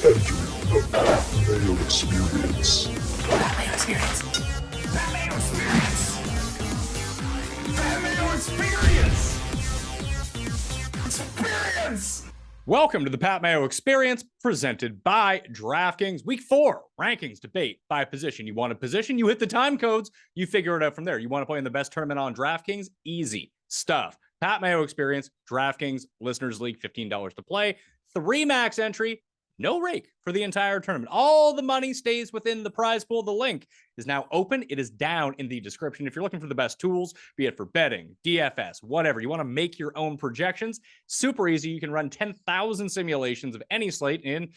entering the Mayo experience. Mayo experience. Mayo experience. Mayo experience. Experience. Welcome to the Pat Mayo Experience, presented by DraftKings. Week 4 rankings debate by position. You want a position, you hit the time codes, you figure it out from there. You want to play in the best tournament on DraftKings? Easy stuff. Pat Mayo Experience, DraftKings, Listeners League, $15 to play. 3 max entry, no rake for the entire tournament. All the money stays within the prize pool. The link is now open. It is down in the description. If you're looking for the best tools, be it for betting, DFS, whatever, you want to make your own projections, super easy. You can run 10,000 simulations of any slate in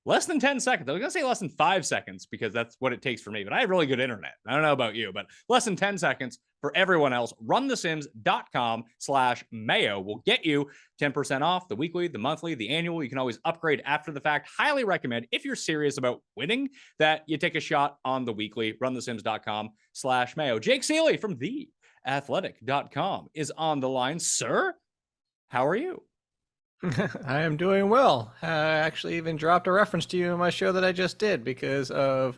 less than 10 seconds. I was going to say less than 5 seconds because that's what it takes for me, but I have really good internet. I don't know about you, but less than 10 seconds for everyone else. runthesims.com/Mayo will get you 10% off the weekly, the monthly, the annual. You can always upgrade after the fact. Highly recommend, if you're serious about winning, that you take a shot on the weekly. runthesims.com/Mayo. Jake Ciely from theathletic.com is on the line. Sir, how are you? I am doing well. I actually even dropped a reference to you in my show that I just did because of,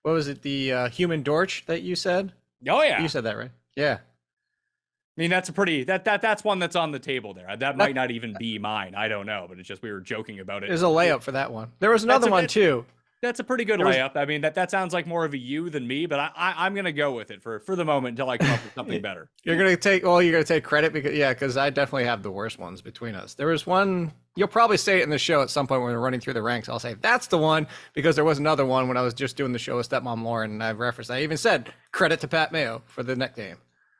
what was it, the human dorch that you said? Oh, yeah. You said that, right? Yeah. I mean, that's a pretty, that's one that's on the table there. That might not even be mine. I don't know, but it's just we were joking about it. There's a layup for that one. There was another one, too. That's a pretty good layup. I mean, that sounds like more of a you than me, but I'm going to go with it for the moment until I come up with something better. You're going to take credit because I definitely have the worst ones between us. There was one, you'll probably say it in the show at some point when we're running through the ranks. I'll say, that's the one, because there was another one when I was just doing the show with Stepmom Lauren, and I even said credit to Pat Mayo for the neck game.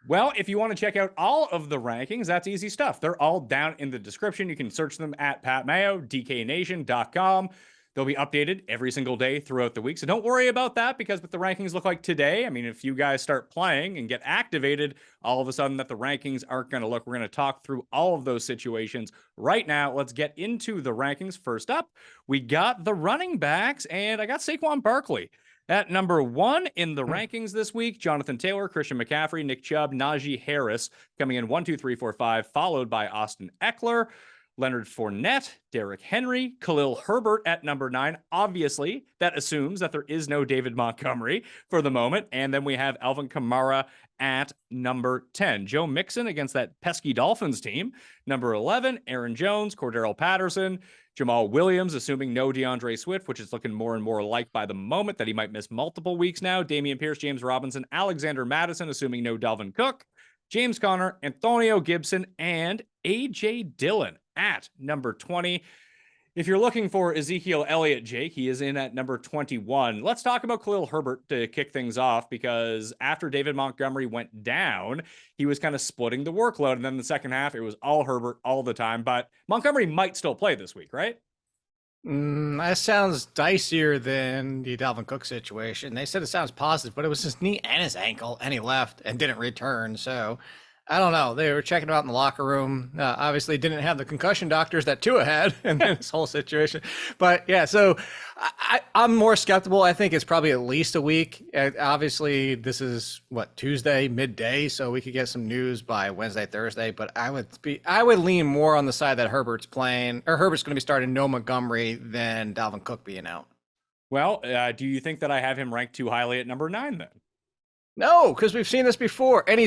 Well, if you want to check out all of the rankings, that's easy stuff. They're all down in the description. You can search them at Pat Mayo, DKNation.com. They'll be updated every single day throughout the week. So don't worry about that, because what the rankings look like today, I mean, if you guys start playing and get activated, all of a sudden that the rankings aren't going to look. We're going to talk through all of those situations right now. Let's get into the rankings. First up, we got the running backs, and I got Saquon Barkley at number 1 in the rankings this week. Jonathan Taylor, Christian McCaffrey, Nick Chubb, Najee Harris coming in 1, 2, 3, 4, 5, followed by Austin Eckler, Leonard Fournette, Derrick Henry, Khalil Herbert at number 9. Obviously, that assumes that there is no David Montgomery for the moment. And then we have Alvin Kamara at number 10. Joe Mixon against that pesky Dolphins team. Number 11, Aaron Jones, Cordero Patterson, Jamal Williams, assuming no DeAndre Swift, which is looking more and more like by the moment that he might miss multiple weeks now. Dameon Pierce, James Robinson, Alexander Mattison, assuming no Dalvin Cook, James Conner, Antonio Gibson, and A.J. Dillon at number 20. If you're looking for Ezekiel Elliott, Jake, he is in at number 21. Let's talk about Khalil Herbert to kick things off, because after David Montgomery went down, he was kind of splitting the workload. And then the second half, it was all Herbert all the time. But Montgomery might still play this week, right? That sounds dicier than the Dalvin Cook situation. They said it sounds positive, but it was his knee and his ankle, and he left and didn't return. So I don't know. They were checking him out in the locker room. Obviously didn't have the concussion doctors that Tua had in this whole situation. But yeah, so I'm more skeptical. I think it's probably at least a week. Obviously, this is Tuesday midday, so we could get some news by Wednesday, Thursday. But I would lean more on the side that Herbert's playing, or Herbert's going to be starting no Montgomery, than Dalvin Cook being out. Well, do you think that I have him ranked too highly at number 9 then? No, because we've seen this before. And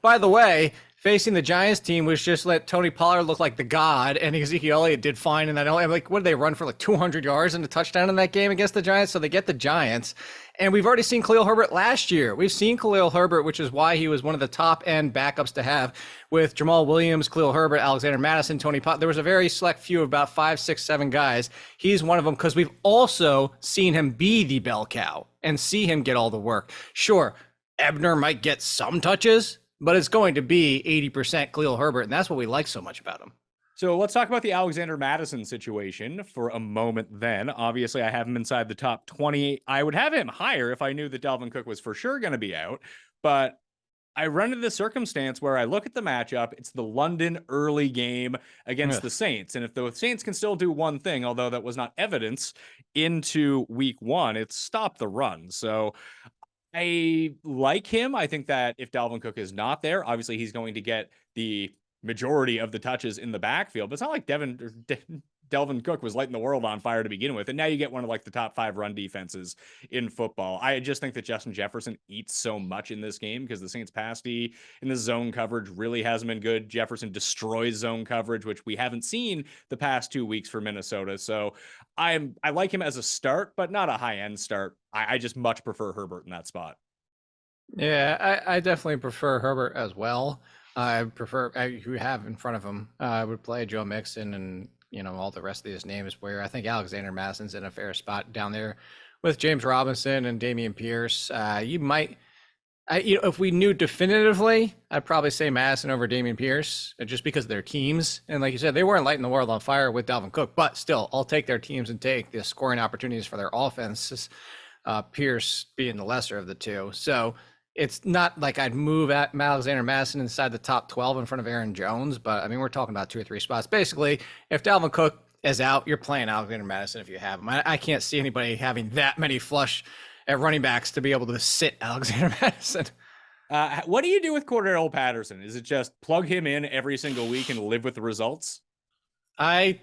by the way, facing the Giants team was just let Tony Pollard look like the god, and Ezekiel Elliott did fine. And I'm like, what did they run for, like 200 yards and a touchdown in that game against the Giants? So they get the Giants. And we've already seen Khalil Herbert last year. We've seen Khalil Herbert, which is why he was one of the top end backups to have, with Jamal Williams, Khalil Herbert, Alexander Mattison, Tony Pollard. There was a very select few, about 5, 6, 7 guys. He's one of them, because we've also seen him be the bell cow and see him get all the work. Sure, Ebner might get some touches, but it's going to be 80% Khalil Herbert, and that's what we like so much about him. So let's talk about the Alexander Mattison situation for a moment then. Obviously, I have him inside the top 20. I would have him higher if I knew that Dalvin Cook was for sure going to be out, but I run into the circumstance where I look at the matchup. It's the London early game against the Saints. And if the Saints can still do one thing, although that was not evidence into week 1, it's stop the run. So I like him. I think that if Dalvin Cook is not there, obviously he's going to get the majority of the touches in the backfield, but it's not like Delvin Cook was lighting the world on fire to begin with. And now you get one of like the top 5 run defenses in football. I just think that Justin Jefferson eats so much in this game because the Saints pass D in the zone coverage really hasn't been good. Jefferson destroys zone coverage, which we haven't seen the past 2 weeks for Minnesota. So I like him as a start, but not a high end start. I just much prefer Herbert in that spot. Yeah, I definitely prefer Herbert as well. I prefer who you have in front of him. I would play Joe Mixon and all the rest of these names. Where I think Alexander Madison's in a fair spot down there with James Robinson and Dameon Pierce. You might, if we knew definitively, I'd probably say Madison over Dameon Pierce, just because of their teams. And like you said, they weren't lighting the world on fire with Dalvin Cook, but still, I'll take their teams and take the scoring opportunities for their offenses. Pierce being the lesser of the two. So it's not like I'd move at Alexander Madison inside the top 12 in front of Aaron Jones, but I mean, we're talking about 2 or 3 spots. Basically, if Dalvin Cook is out, you're playing Alexander Madison if you have him. I can't see anybody having that many flush at running backs to be able to sit Alexander Madison. What do you do with Cordell Patterson? Is it just plug him in every single week and live with the results? I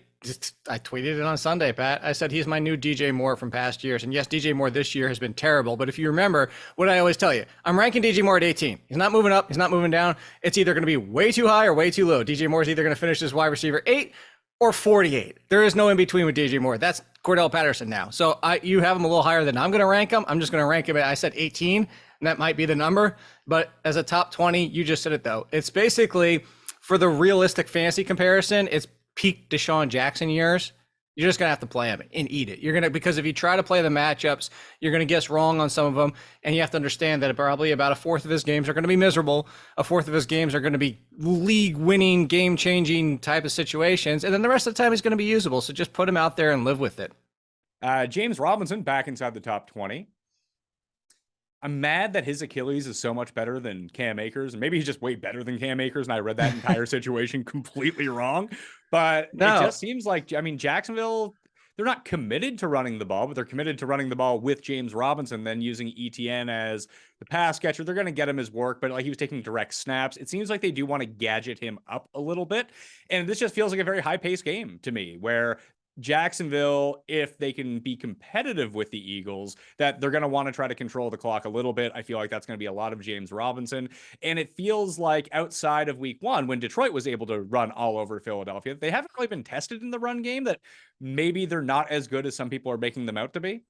tweeted it on Sunday, Pat. I said he's my new DJ Moore from past years. And yes, DJ Moore this year has been terrible. But if you remember what I always tell you, I'm ranking DJ Moore at 18. He's not moving up. He's not moving down. It's either going to be way too high or way too low. DJ Moore is either going to finish as wide receiver 8 or 48. There is no in between with DJ Moore. That's Cordell Patterson now. So you have him a little higher than I'm going to rank him. I'm just going to rank him at, I said 18, and that might be the number. But as a top 20, you just said it though. It's basically, for the realistic fantasy comparison, it's peak Deshaun Jackson years. You're just going to have to play him and eat it. Because if you try to play the matchups, you're going to guess wrong on some of them. And you have to understand that probably about a fourth of his games are going to be miserable. A fourth of his games are going to be league winning, game changing type of situations. And then the rest of the time he's going to be usable. So just put him out there and live with it. James Robinson back inside the top 20. I'm mad that his Achilles is so much better than Cam Akers. And maybe he's just way better than Cam Akers. And I read that entire situation completely wrong. But It just seems like, Jacksonville, they're not committed to running the ball, but they're committed to running the ball with James Robinson, then using ETN as the pass catcher. They're going to get him his work, but he was taking direct snaps. It seems like they do want to gadget him up a little bit. And this just feels like a very high-paced game to me, where Jacksonville, if they can be competitive with the Eagles, that they're going to want to try to control the clock a little bit. I feel like that's going to be a lot of James Robinson. And it feels like outside of week 1, when Detroit was able to run all over Philadelphia, they haven't really been tested in the run game, that maybe they're not as good as some people are making them out to be.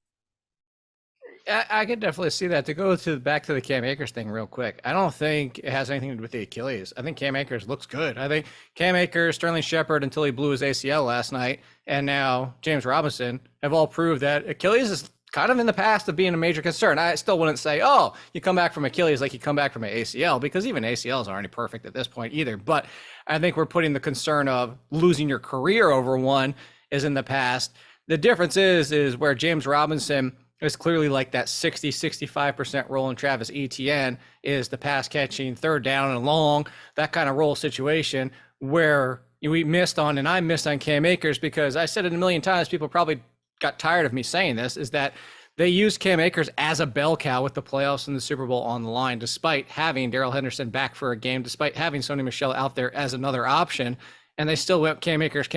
I could definitely see that. To go back to the Cam Akers thing real quick, I don't think it has anything to do with the Achilles. I think Cam Akers looks good. I think Cam Akers, Sterling Shepard until he blew his ACL last night, and now James Robinson have all proved that Achilles is kind of in the past of being a major concern. I still wouldn't say, oh, you come back from Achilles like you come back from an ACL, because even ACLs aren't perfect at this point either. But I think we're putting the concern of losing your career over one is in the past. The difference is where James Robinson is clearly like that 60-65% role in Travis Etienne is the pass catching, third down and long, that kind of role situation, where we missed on, and I missed on Cam Akers, because I said it a million times, people probably got tired of me saying this, is that they used Cam Akers as a bell cow with the playoffs and the Super Bowl on the line, despite having Darrell Henderson back for a game, despite having Sony Michel out there as another option, and they still went Cam Akers,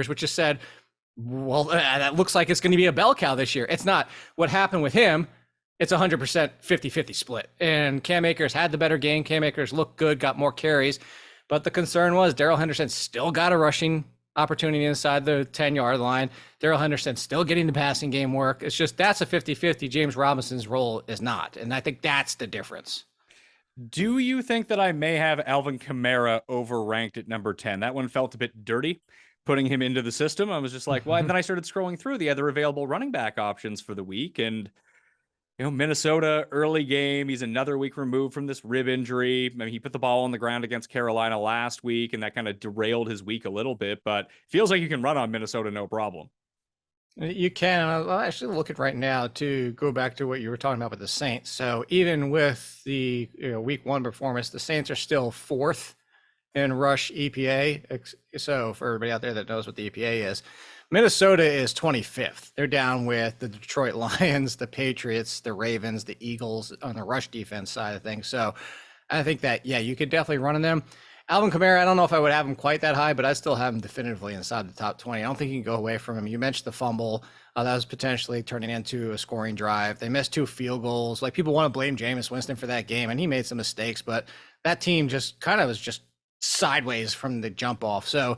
which just said, well, that looks like it's going to be a bell cow this year. It's not. What happened with him, it's 100% 50-50 split. And Cam Akers had the better game. Cam Akers looked good, got more carries. But the concern was Darrell Henderson still got a rushing opportunity inside the 10-yard line. Darrell Henderson still getting the passing game work. It's just that's a 50-50. James Robinson's role is not. And I think that's the difference. Do you think that I may have Alvin Kamara overranked at number 10? That one felt a bit dirty, putting him into the system. I was just like, well, and then I started scrolling through the other available running back options for the week. And, Minnesota, early game, he's another week removed from this rib injury. I mean, he put the ball on the ground against Carolina last week, and that kind of derailed his week a little bit, but feels like you can run on Minnesota no problem. You can. I'll actually look at right now to go back to what you were talking about with the Saints. So even with the week 1 performance, the Saints are still 4th in rush EPA. So for everybody out there that knows what the EPA is, Minnesota is 25th. They're down with the Detroit Lions, the Patriots, the Ravens, the Eagles on the rush defense side of things. So I think that, yeah, you could definitely run on them. Alvin Kamara, I don't know if I would have him quite that high, but I still have him definitively inside the top 20. I don't think you can go away from him. You mentioned the fumble. That was potentially turning into a scoring drive. They missed 2 field goals. Like, people want to blame Jameis Winston for that game, and he made some mistakes, but that team just kind of was just sideways from the jump off. So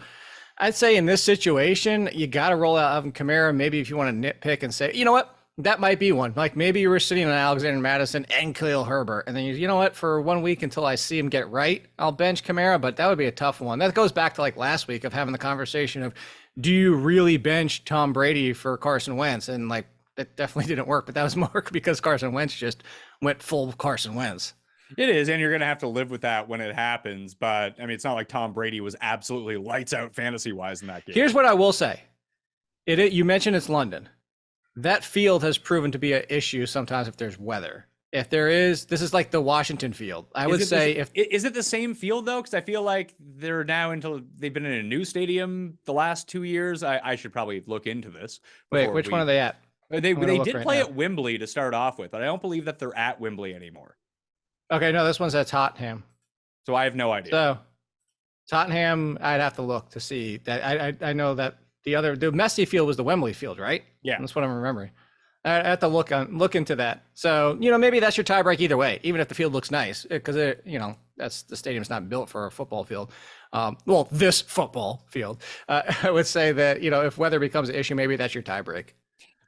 I'd say in this situation, you got to roll out Alvin Kamara. Maybe if you want to nitpick and say, you know what? That might be one. Like, maybe you were sitting on Alexander Madison and Khalil Herbert, and then you know what? For 1 week until I see him get right, I'll bench Kamara, but that would be a tough one. That goes back to like last week of having the conversation of, do you really bench Tom Brady for Carson Wentz? And like, that definitely didn't work, but that was more because Carson Wentz just went full Carson Wentz. It is, and you're going to have to live with that when it happens. But I mean, it's not like Tom Brady was absolutely lights out fantasy wise in that game. Here's what I will say. You mentioned it's London. That field has proven to be an issue sometimes if there's weather. If there is, this is like the Washington field. I would say is it the same field though? Because I feel like they've been in a new stadium the last 2 years. I should probably look into this. Wait, which one are they at? They did play at Wembley to start off with, but I don't believe that they're at Wembley anymore. Okay, no, this one's at Tottenham. So I have no idea. So Tottenham, I'd have to look to see that. I know that the Messi field was the Wembley field, right? Yeah, that's what I'm remembering. I have to look into that. So maybe that's your tiebreak either way, even if the field looks nice, because that's the stadium's not built for a football field. Well, this football field. I would say that if weather becomes an issue, maybe that's your tiebreak.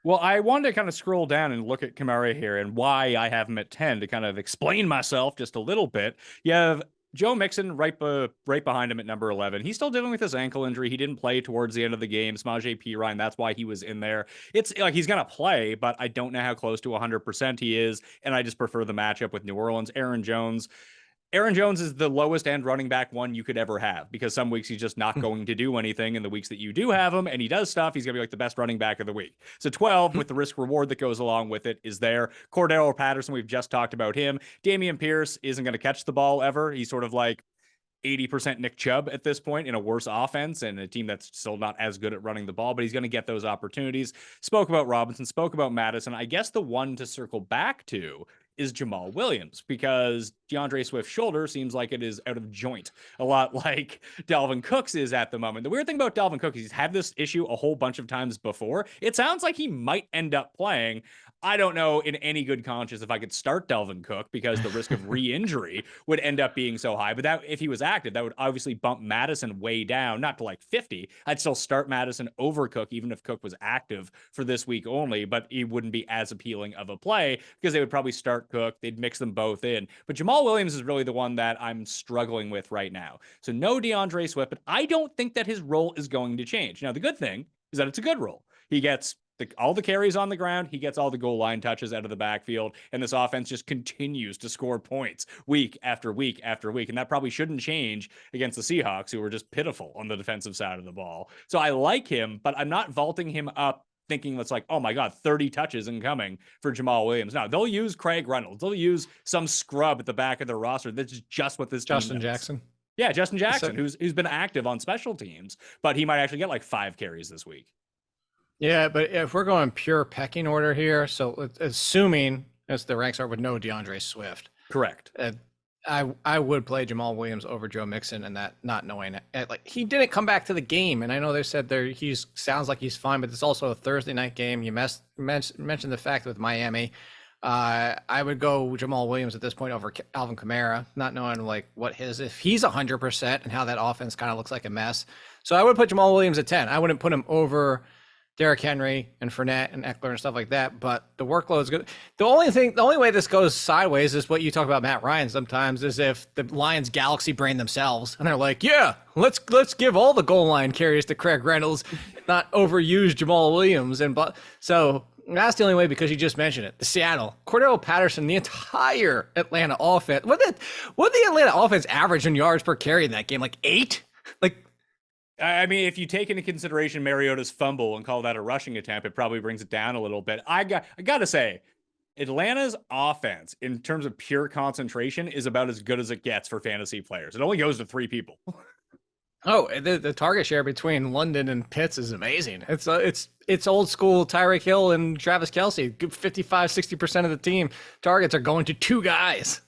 Well, I wanted to kind of scroll down and look at Kamara here and why I have him at 10 to kind of explain myself just a little bit. You have Joe Mixon right behind him at number 11. He's still dealing with his ankle injury. He didn't play towards the end of the game. Samaje Perine, that's why he was in there. It's like he's going to play, but I don't know how close to 100% he is, and I just prefer the matchup with New Orleans. Aaron Jones is the lowest end running back one you could ever have, because some weeks he's just not going to do anything. And the weeks that you do have him and he does stuff, he's going to be like the best running back of the week. So 12 with the risk reward that goes along with it is there. Cordero Patterson, we've just talked about him. Dameon Pierce isn't going to catch the ball ever. He's sort of like 80% Nick Chubb at this point in a worse offense and a team that's still not as good at running the ball, but he's going to get those opportunities. Spoke about Robinson, spoke about Madison. I guess the one to circle back to is Jamal Williams, because DeAndre Swift's shoulder seems like it is out of joint, a lot like Dalvin Cook's is at the moment. The weird thing about Dalvin Cook is he's had this issue a whole bunch of times before. It sounds like he might end up playing. I don't know in any good conscience if I could start Dalvin Cook, because the risk of re-injury would end up being so high. But that, if he was active, that would obviously bump Madison way down, not to like 50. I'd still start Madison over Cook, even if Cook was active for this week only, but he wouldn't be as appealing of a play because they would probably start Cook. They'd mix them both in. But Jamal Williams is really the one that I'm struggling with right now. So no DeAndre Swift, but I don't think that his role is going to change. Now, the good thing is that it's a good role. He gets all the carries on the ground, he gets all the goal line touches out of the backfield, and this offense just continues to score points week after week after week. And that probably shouldn't change against the Seahawks, who were just pitiful on the defensive side of the ball. So I like him, but I'm not vaulting him up thinking that's like, oh my God, 30 touches incoming for Jamal Williams. No, they'll use Craig Reynolds. They'll use some scrub at the back of their roster. That's just what this team Justin does. Jackson. Yeah, Justin Jackson, who's been active on special teams, but he might actually get like 5 carries this week. Yeah, but if we're going pure pecking order here, so assuming as the ranks are with no DeAndre Swift, correct. I would play Jamal Williams over Joe Mixon, and that not knowing it. Like, he didn't come back to the game, and I know they said sounds like he's fine, but it's also a Thursday night game. You mentioned the fact with Miami. I would go Jamal Williams at this point over Alvin Kamara, not knowing if he's 100% and how that offense kind of looks like a mess. So I would put Jamal Williams at 10. I wouldn't put him over Derrick Henry and Fournette and Eckler and stuff like that, but the workload is good. The only way this goes sideways is what you talk about Matt Ryan sometimes, is if the Lions galaxy brain themselves and they're like, yeah, let's give all the goal line carries to Craig Reynolds, not overuse Jamal Williams. So that's the only way, because you just mentioned it. The Seattle, Cordero Patterson, the entire Atlanta offense. What did the Atlanta offense average in yards per carry in that game? Like 8? I mean, if you take into consideration Mariota's fumble and call that a rushing attempt, it probably brings it down a little bit. I got to say, Atlanta's offense, in terms of pure concentration, is about as good as it gets for fantasy players. It only goes to 3 people. Oh, the target share between London and Pitts is amazing. It's old school Tyreek Hill and Travis Kelce. 55-60% of the team targets are going to 2 guys.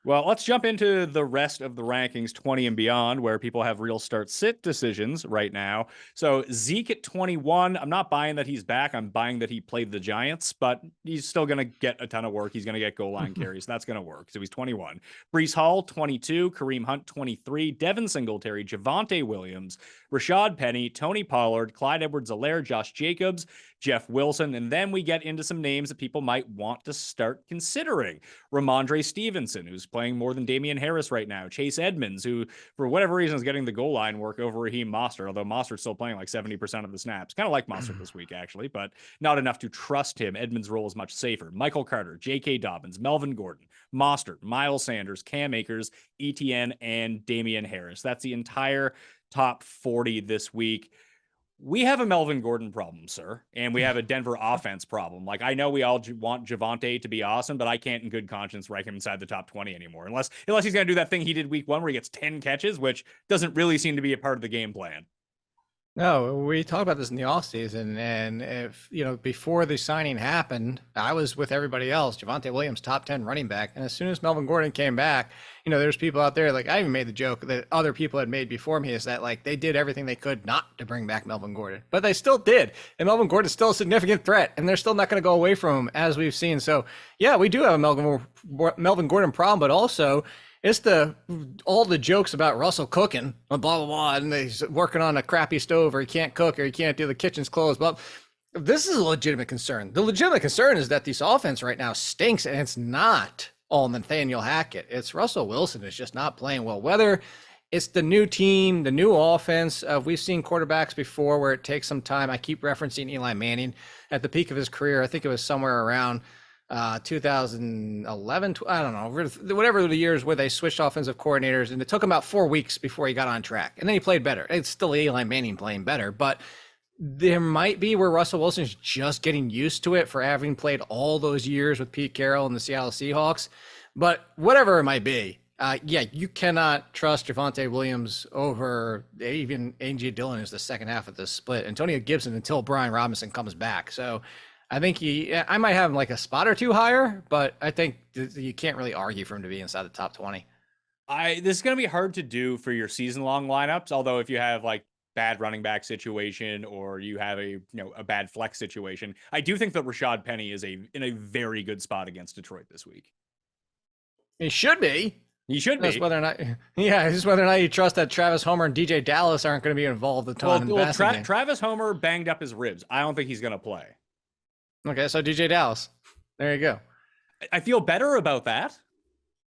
Well, let's jump into the rest of the rankings 20 and beyond, where people have real start sit decisions right now. So Zeke at 21, I'm not buying that he's back. I'm buying that he played the Giants, but he's still going to get a ton of work. He's going to get goal line carries. That's going to work. So he's 21. Brees Hall, 22. Kareem Hunt, 23. Devin Singletary, Javonte Williams, Rashad Penny, Tony Pollard, Clyde Edwards-Helaire, Josh Jacobs, Jeff Wilson. And then we get into some names that people might want to start considering. Ramondre Stevenson, who's playing more than Damian Harris right now. Chase Edmonds, who for whatever reason is getting the goal line work over Raheem Mostert, although Mostert's still playing like 70% of the snaps. Kind of like Mostert this week, actually, but not enough to trust him. Edmonds' role is much safer. Michael Carter, J.K. Dobbins, Melvin Gordon, Mostert, Miles Sanders, Cam Akers, ETN, and Damian Harris. That's the entire top 40 this week. We have a Melvin Gordon problem, sir, and we have a Denver offense problem. Like, I know we all want Javonte to be awesome, but I can't in good conscience rank him inside the top 20 anymore, unless he's going to do that thing he did week 1 where he gets 10 catches, which doesn't really seem to be a part of the game plan. No, we talked about this in the offseason, and if before the signing happened, I was with everybody else. Javonte Williams, top 10 running back, and as soon as Melvin Gordon came back, there's people out there, like I even made the joke that other people had made before me, is that like they did everything they could not to bring back Melvin Gordon, but they still did, and Melvin Gordon is still a significant threat, and they're still not going to go away from him, as we've seen. So yeah, we do have a Melvin Gordon problem, but also it's all the jokes about Russell cooking, blah, blah, blah, and he's working on a crappy stove, or he can't cook, or he can't do the kitchen's closed. But this is a legitimate concern. The legitimate concern is that this offense right now stinks, and it's not all Nathaniel Hackett. It's Russell Wilson is just not playing well. Whether it's the new team, the new offense, we've seen quarterbacks before where it takes some time. I keep referencing Eli Manning at the peak of his career. I think it was somewhere around 2011, I don't know, whatever the years where they switched offensive coordinators, and it took him about 4 weeks before he got on track, and then he played better. It's still Eli Manning playing better, but there might be where Russell Wilson's just getting used to it for having played all those years with Pete Carroll and the Seattle Seahawks. But whatever it might be, you cannot trust Javonte Williams over even A.J. Dillon is the second half of this split. Antonio Gibson until Brian Robinson comes back. So I think I might have him like a spot or two higher, but I think you can't really argue for him to be inside the top 20. This is going to be hard to do for your season-long lineups, although if you have like bad running back situation or you have a bad flex situation, I do think that Rashad Penny is in a very good spot against Detroit this week. He should be. He should be. Whether or not, just whether or not you trust that Travis Homer and DJ Dallas aren't going to be involved a ton in the passing game. Travis Homer banged up his ribs. I don't think he's going to play. Okay, so DJ Dallas. There you go. I feel better about that.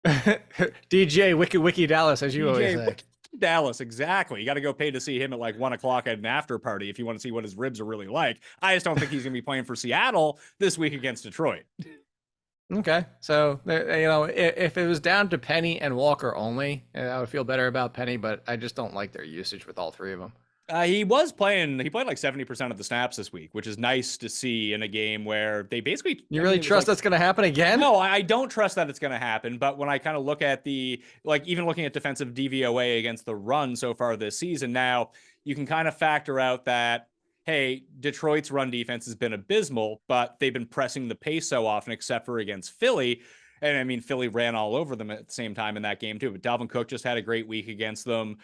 DJ Wiki Dallas, as you always say. Dallas, exactly. You got to go pay to see him at like 1 o'clock at an after party if you want to see what his ribs are really like. I just don't think he's going to be playing for Seattle this week against Detroit. Okay, so if it was down to Penny and Walker only, I would feel better about Penny, but I just don't like their usage with all three of them. He played like 70% of the snaps this week, which is nice to see in a game where they basically... You really trust that's going to happen again? No, I don't trust that it's going to happen. But when I kind of look at even looking at defensive DVOA against the run so far this season, now you can kind of factor out that, hey, Detroit's run defense has been abysmal, but they've been pressing the pace so often, except for against Philly. And I mean, Philly ran all over them at the same time in that game too. But Dalvin Cook just had a great week against them.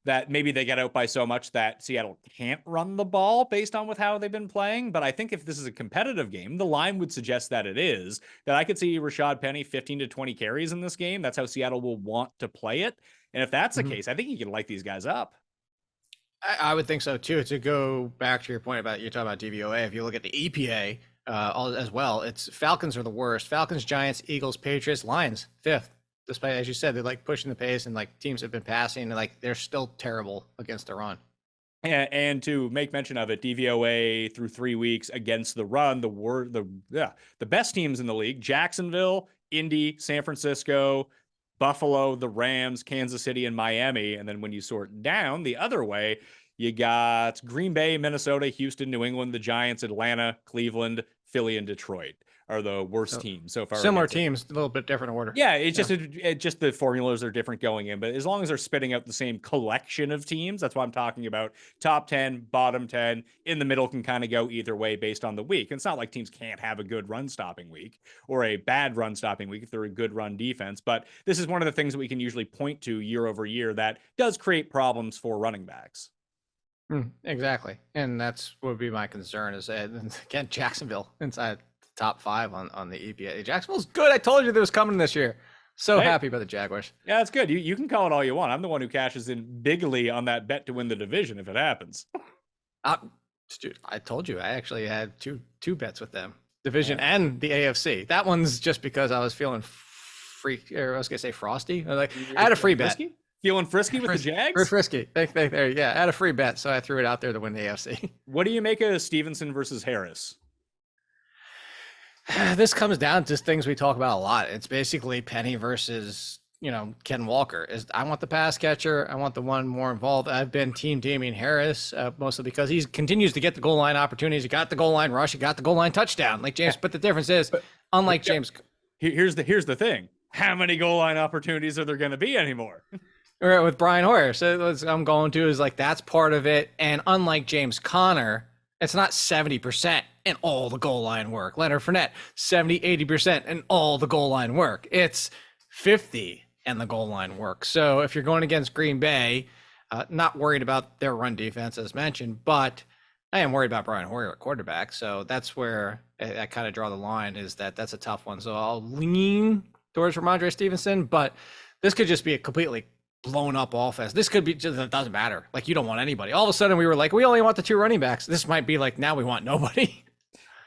That maybe they get out by so much that Seattle can't run the ball based on with how they've been playing. But I think if this is a competitive game, the line would suggest that it is, that I could see Rashad Penny 15 to 20 carries in this game. That's how Seattle will want to play it. And if that's the case, I think you can light these guys up. I would think so too. To go back to your point about, you're talking about DVOA, if you look at the EPA as well, it's Falcons are the worst. Falcons, Giants, Eagles, Patriots, Lions, 5th. Despite, as you said, they're like pushing the pace and like teams have been passing and like they're still terrible against the run. And to make mention of it, DVOA through 3 weeks against the run, the best teams in the league: Jacksonville, Indy, San Francisco, Buffalo, the Rams, Kansas City, and Miami. And then when you sort down the other way, you got Green Bay, Minnesota, Houston, New England, the Giants, Atlanta, Cleveland, Philly, and Detroit. are the worst teams so far. Similar against it. teams, a little bit different order. Yeah, it's just the formulas are different going in, but as long as they're spitting out the same collection of teams, that's why I'm talking about top 10, bottom 10, in the middle can kind of go either way based on the week. And it's not like teams can't have a good run stopping week or a bad run stopping week if they're a good run defense, but this is one of the things that we can usually point to year over year that does create problems for running backs. Exactly. And that's would be my concern is again Jacksonville inside top 5 on the EPA. Jacksonville's good. I told you that was coming this year. So happy about the Jaguars. Yeah, it's good. You can call it all you want. I'm the one who cashes in bigly on that bet to win the division if it happens. Dude, I told you I actually had two bets with them, division and the AFC. That one's just because I was feeling I was gonna say frosty. I had a free bet. Feeling frisky with the Jags? Frisky. There, yeah. I had a free bet, so I threw it out there to win the AFC. What do you make of Stevenson versus Harris? This comes down to things we talk about a lot. It's basically Penny versus, Ken Walker. I want the pass catcher. I want the one more involved. I've been team Damian Harris, mostly because he continues to get the goal line opportunities. He got the goal line rush. He got the goal line touchdown, like James. But the difference is, unlike James, here's the thing: how many goal line opportunities are there going to be anymore? With Brian Hoyer, so I'm going to is that's part of it. And unlike James Conner, it's not 70% in all the goal line work. Leonard Fournette, 70-80% in all the goal line work. It's 50 in the goal line work. So if you're going against Green Bay, not worried about their run defense as mentioned, but I am worried about Brian Hoyer at quarterback. So that's where I kind of draw the line is that's a tough one. So I'll lean towards Ramondre Stevenson, but this could just be a completely blown up offense. This could be just, it doesn't matter. You don't want anybody. All of a sudden we were like, we only want the 2 running backs. This might be now we want nobody.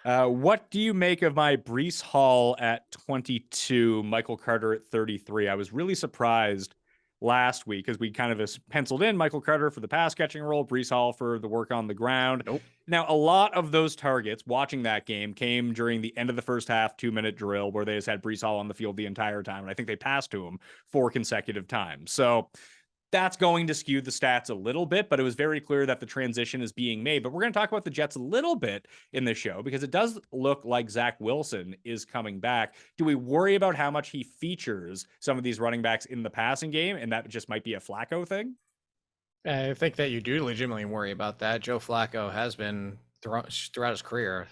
What do you make of my Breece Hall at 22, Michael Carter at 33? I was really surprised last week because we kind of penciled in Michael Carter for the pass catching role, Breece Hall for the work on the ground. Nope. Now, a lot of those targets watching that game came during the end of the first half 2-minute drill where they just had Breece Hall on the field the entire time. And I think they passed to him 4 consecutive times. So that's going to skew the stats a little bit, but it was very clear that the transition is being made. But we're going to talk about the Jets a little bit in this show because it does look like Zach Wilson is coming back. Do we worry about how much he features some of these running backs in the passing game, and that just might be a Flacco thing? I think that you do legitimately worry about that. Joe Flacco has been throughout his career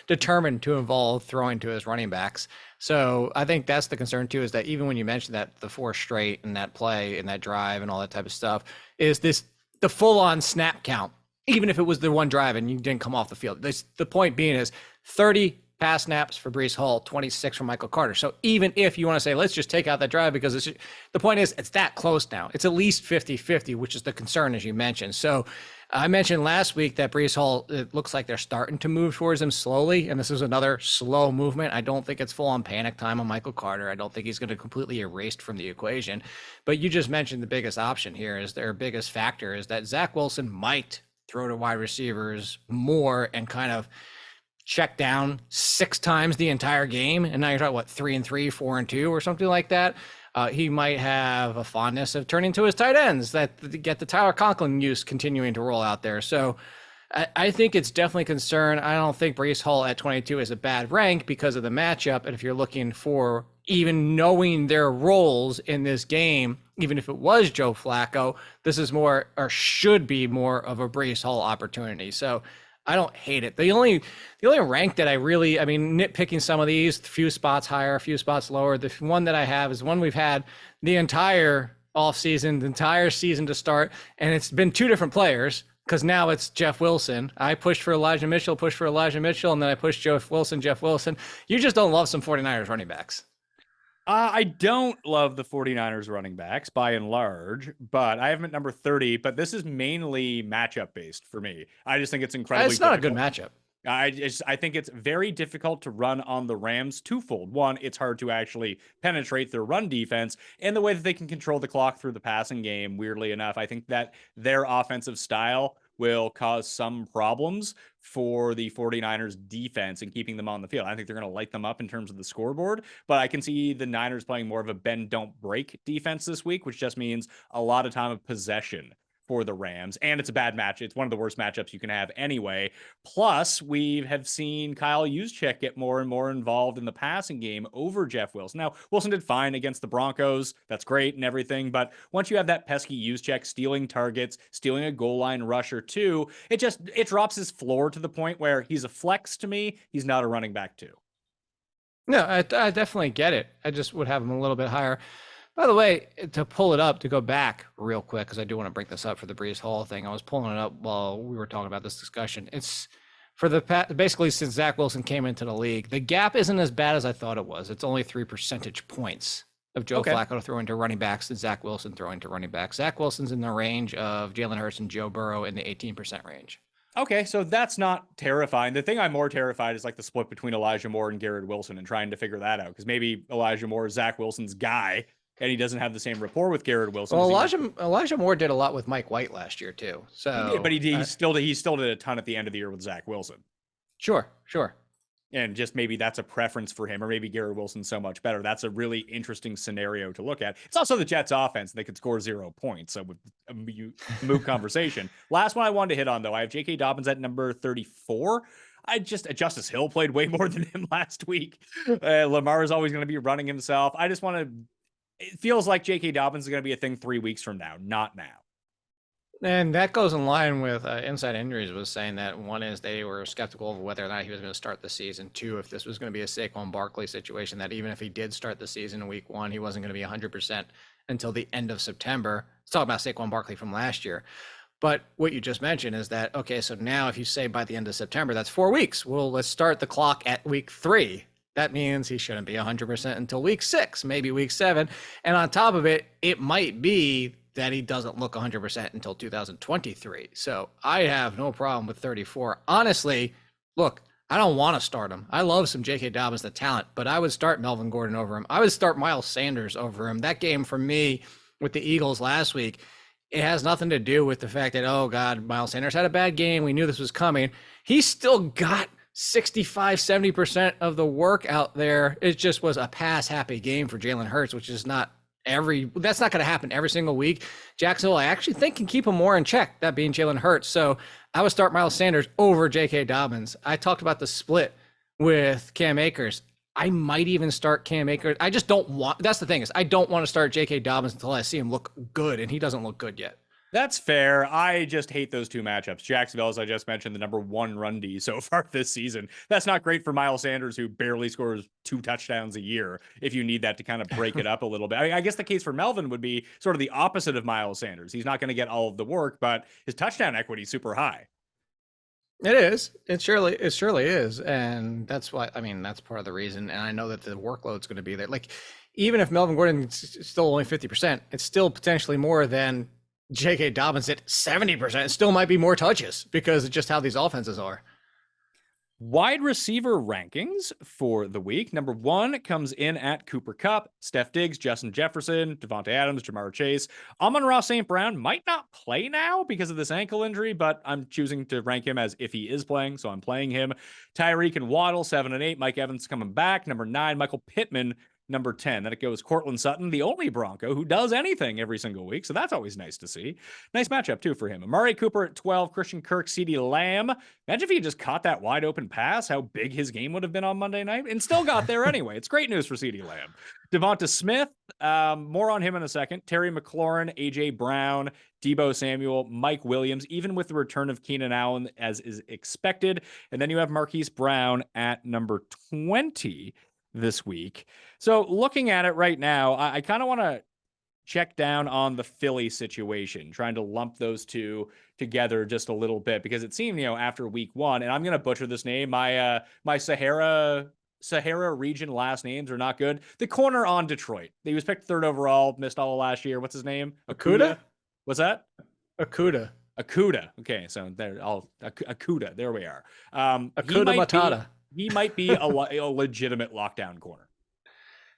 determined to involve throwing to his running backs. So I think that's the concern too, is that even when you mentioned that the 4 straight and that play and that drive and all that type of stuff, is the full on snap count, even if it was the one drive and you didn't come off the field. The point being is 30 pass snaps for Breece Hall, 26 for Michael Carter. So even if you want to say, let's just take out that drive because the point is it's that close now. It's at least 50-50, which is the concern, as you mentioned. So I mentioned last week that Breece Hall, it looks like they're starting to move towards him slowly, and this is another slow movement. I don't think it's full-on panic time on Michael Carter. I don't think he's going to completely erased from the equation. But you just mentioned the biggest option here is their biggest factor is that Zach Wilson might throw to wide receivers more and kind of check down 6 times the entire game. And now you're talking, 3-3, 4-2 or something like that. He might have a fondness of turning to his tight ends that get the Tyler Conklin use continuing to roll out there. So I think it's definitely a concern. I don't think Breece Hall at 22 is a bad rank because of the matchup. And if you're looking for even knowing their roles in this game, even if it was Joe Flacco, this is more or should be more of a Breece Hall opportunity. So I don't hate it. The only rank that nitpicking some of these, a few spots higher, a few spots lower. The one that I have is one we've had the entire offseason, the entire season to start, and it's been 2 different players because now it's Jeff Wilson. I pushed for Elijah Mitchell, and then I pushed Jeff Wilson. You just don't love some 49ers running backs. I don't love the 49ers running backs by and large, but I have them at number 30, but this is mainly matchup based for me. I just think it's incredibly difficult. It's not a good matchup. I think it's very difficult to run on the Rams twofold. One, it's hard to actually penetrate their run defense, and the way that they can control the clock through the passing game, weirdly enough, I think that their offensive style will cause some problems for the 49ers defense and keeping them on the field. I think they're going to light them up in terms of the scoreboard, but I can see the Niners playing more of a bend, don't break defense this week, which just means a lot of time of possession for the Rams, and it's a bad match. It's one of the worst matchups you can have anyway. Plus, we have seen Kyle Juszczyk get more and more involved in the passing game over Jeff Wilson. Now, Wilson did fine against the Broncos. That's great and everything, but once you have that pesky Juszczyk stealing targets, stealing a goal line rush or two, it drops his floor to the point where he's a flex to me. He's not a running back too. No, I definitely get it. I just would have him a little bit higher. By the way, to pull it up, to go back real quick, because I do want to bring this up for the Brees Hall thing. I was pulling it up while we were talking about this discussion. It's for basically since Zach Wilson came into the league, the gap isn't as bad as I thought it was. It's only 3 percentage points of Joe Flacco throwing to running backs and Zach Wilson throwing to running backs. Zach Wilson's in the range of Jalen Hurts and Joe Burrow in the 18% range. Okay, so that's not terrifying. The thing I'm more terrified is like the split between Elijah Moore and Garrett Wilson and trying to figure that out, because maybe Elijah Moore is Zach Wilson's guy and he doesn't have the same rapport with Garrett Wilson. Well, Elijah Moore did a lot with Mike White last year too. So, he did, but he still did a ton at the end of the year with Zach Wilson. Sure. And just maybe that's a preference for him, or maybe Garrett Wilson's so much better. That's a really interesting scenario to look at. It's also the Jets' offense. They could score 0 points. So with a moot conversation. Last one I wanted to hit on, though. I have J.K. Dobbins at number 34. Justice Hill played way more than him last week. Lamar is always going to be running himself. I just want to. It feels like J.K. Dobbins is going to be a thing 3 weeks from now, not now. And that goes in line with Inside Injuries was saying that one is they were skeptical of whether or not he was going to start the season. 2, if this was going to be a Saquon Barkley situation, that even if he did start the season in week 1, he wasn't going to be 100% until the end of September. Let's talk about Saquon Barkley from last year. But what you just mentioned is that, okay, so now if you say by the end of September, that's 4 weeks. Well, let's start the clock at week 3. That means he shouldn't be 100% until week 6, maybe week 7. And on top of it, it might be that he doesn't look 100% until 2023. So I have no problem with 34. Honestly, look, I don't want to start him. I love some J.K. Dobbins, the talent, but I would start Melvin Gordon over him. I would start Miles Sanders over him. That game for me with the Eagles last week, it has nothing to do with the fact that, oh God, Miles Sanders had a bad game. We knew this was coming. He still got 65, 70% of the work out there. It just was a pass happy game for Jalen Hurts, which is not that's not going to happen every single week. Jacksonville, I actually think, can keep him more in check, that being Jalen Hurts. So I would start Miles Sanders over J.K. Dobbins. I talked about the split with Cam Akers. I might even start Cam Akers. I just don't want, that's the thing, is I don't want to start J.K. Dobbins until I see him look good, and he doesn't look good yet. That's fair. I just hate those two matchups. Jacksonville, as I just mentioned, the number 1 run D so far this season. That's not great for Miles Sanders, who barely scores 2 touchdowns a year, if you need that to kind of break it up a little bit. I guess the case for Melvin would be sort of the opposite of Miles Sanders. He's not going to get all of the work, but his touchdown equity is super high. It is. It surely is. And that's why, I mean, that's part of the reason. And I know that the workload's going to be there. Like, even if Melvin Gordon's still only 50%, it's still potentially more than J.K. Dobbins at 70%. It still might be more touches because of just how these offenses are. Wide receiver rankings for the week. Number 1 comes in at Cooper Kupp, Steph Diggs, Justin Jefferson, Devontae Adams, Jamar Chase. Amon-Ra St. Brown might not play now because of this ankle injury, but I'm choosing to rank him as if he is playing, so I'm playing him. Tyreek and Waddle, 7 and 8. Mike Evans coming back. Number 9, Michael Pittman. Number 10, then it goes Cortland Sutton, the only Bronco who does anything every single week. So that's always nice to see. Nice matchup, too, for him. Amari Cooper at 12, Christian Kirk, CeeDee Lamb. Imagine if he just caught that wide open pass, how big his game would have been on Monday night, and still got there anyway. It's great news for CeeDee Lamb. Devonta Smith, more on him in a second. Terry McLaurin, A.J. Brown, Deebo Samuel, Mike Williams, even with the return of Keenan Allen as is expected. And then you have Marquise Brown at number 20 this week. So looking at it right now, I kind of want to check down on the Philly situation, trying to lump those two together just a little bit, because it seemed, after week 1, and I'm going to butcher this name, my Sahara region last names are not good. The corner on Detroit. He was picked 3rd overall, missed all of last year. What's his name? Akuda? What's that? Akuda. Okay, so there, Akuda. There we are. Akuda Matata. He might be a legitimate lockdown corner.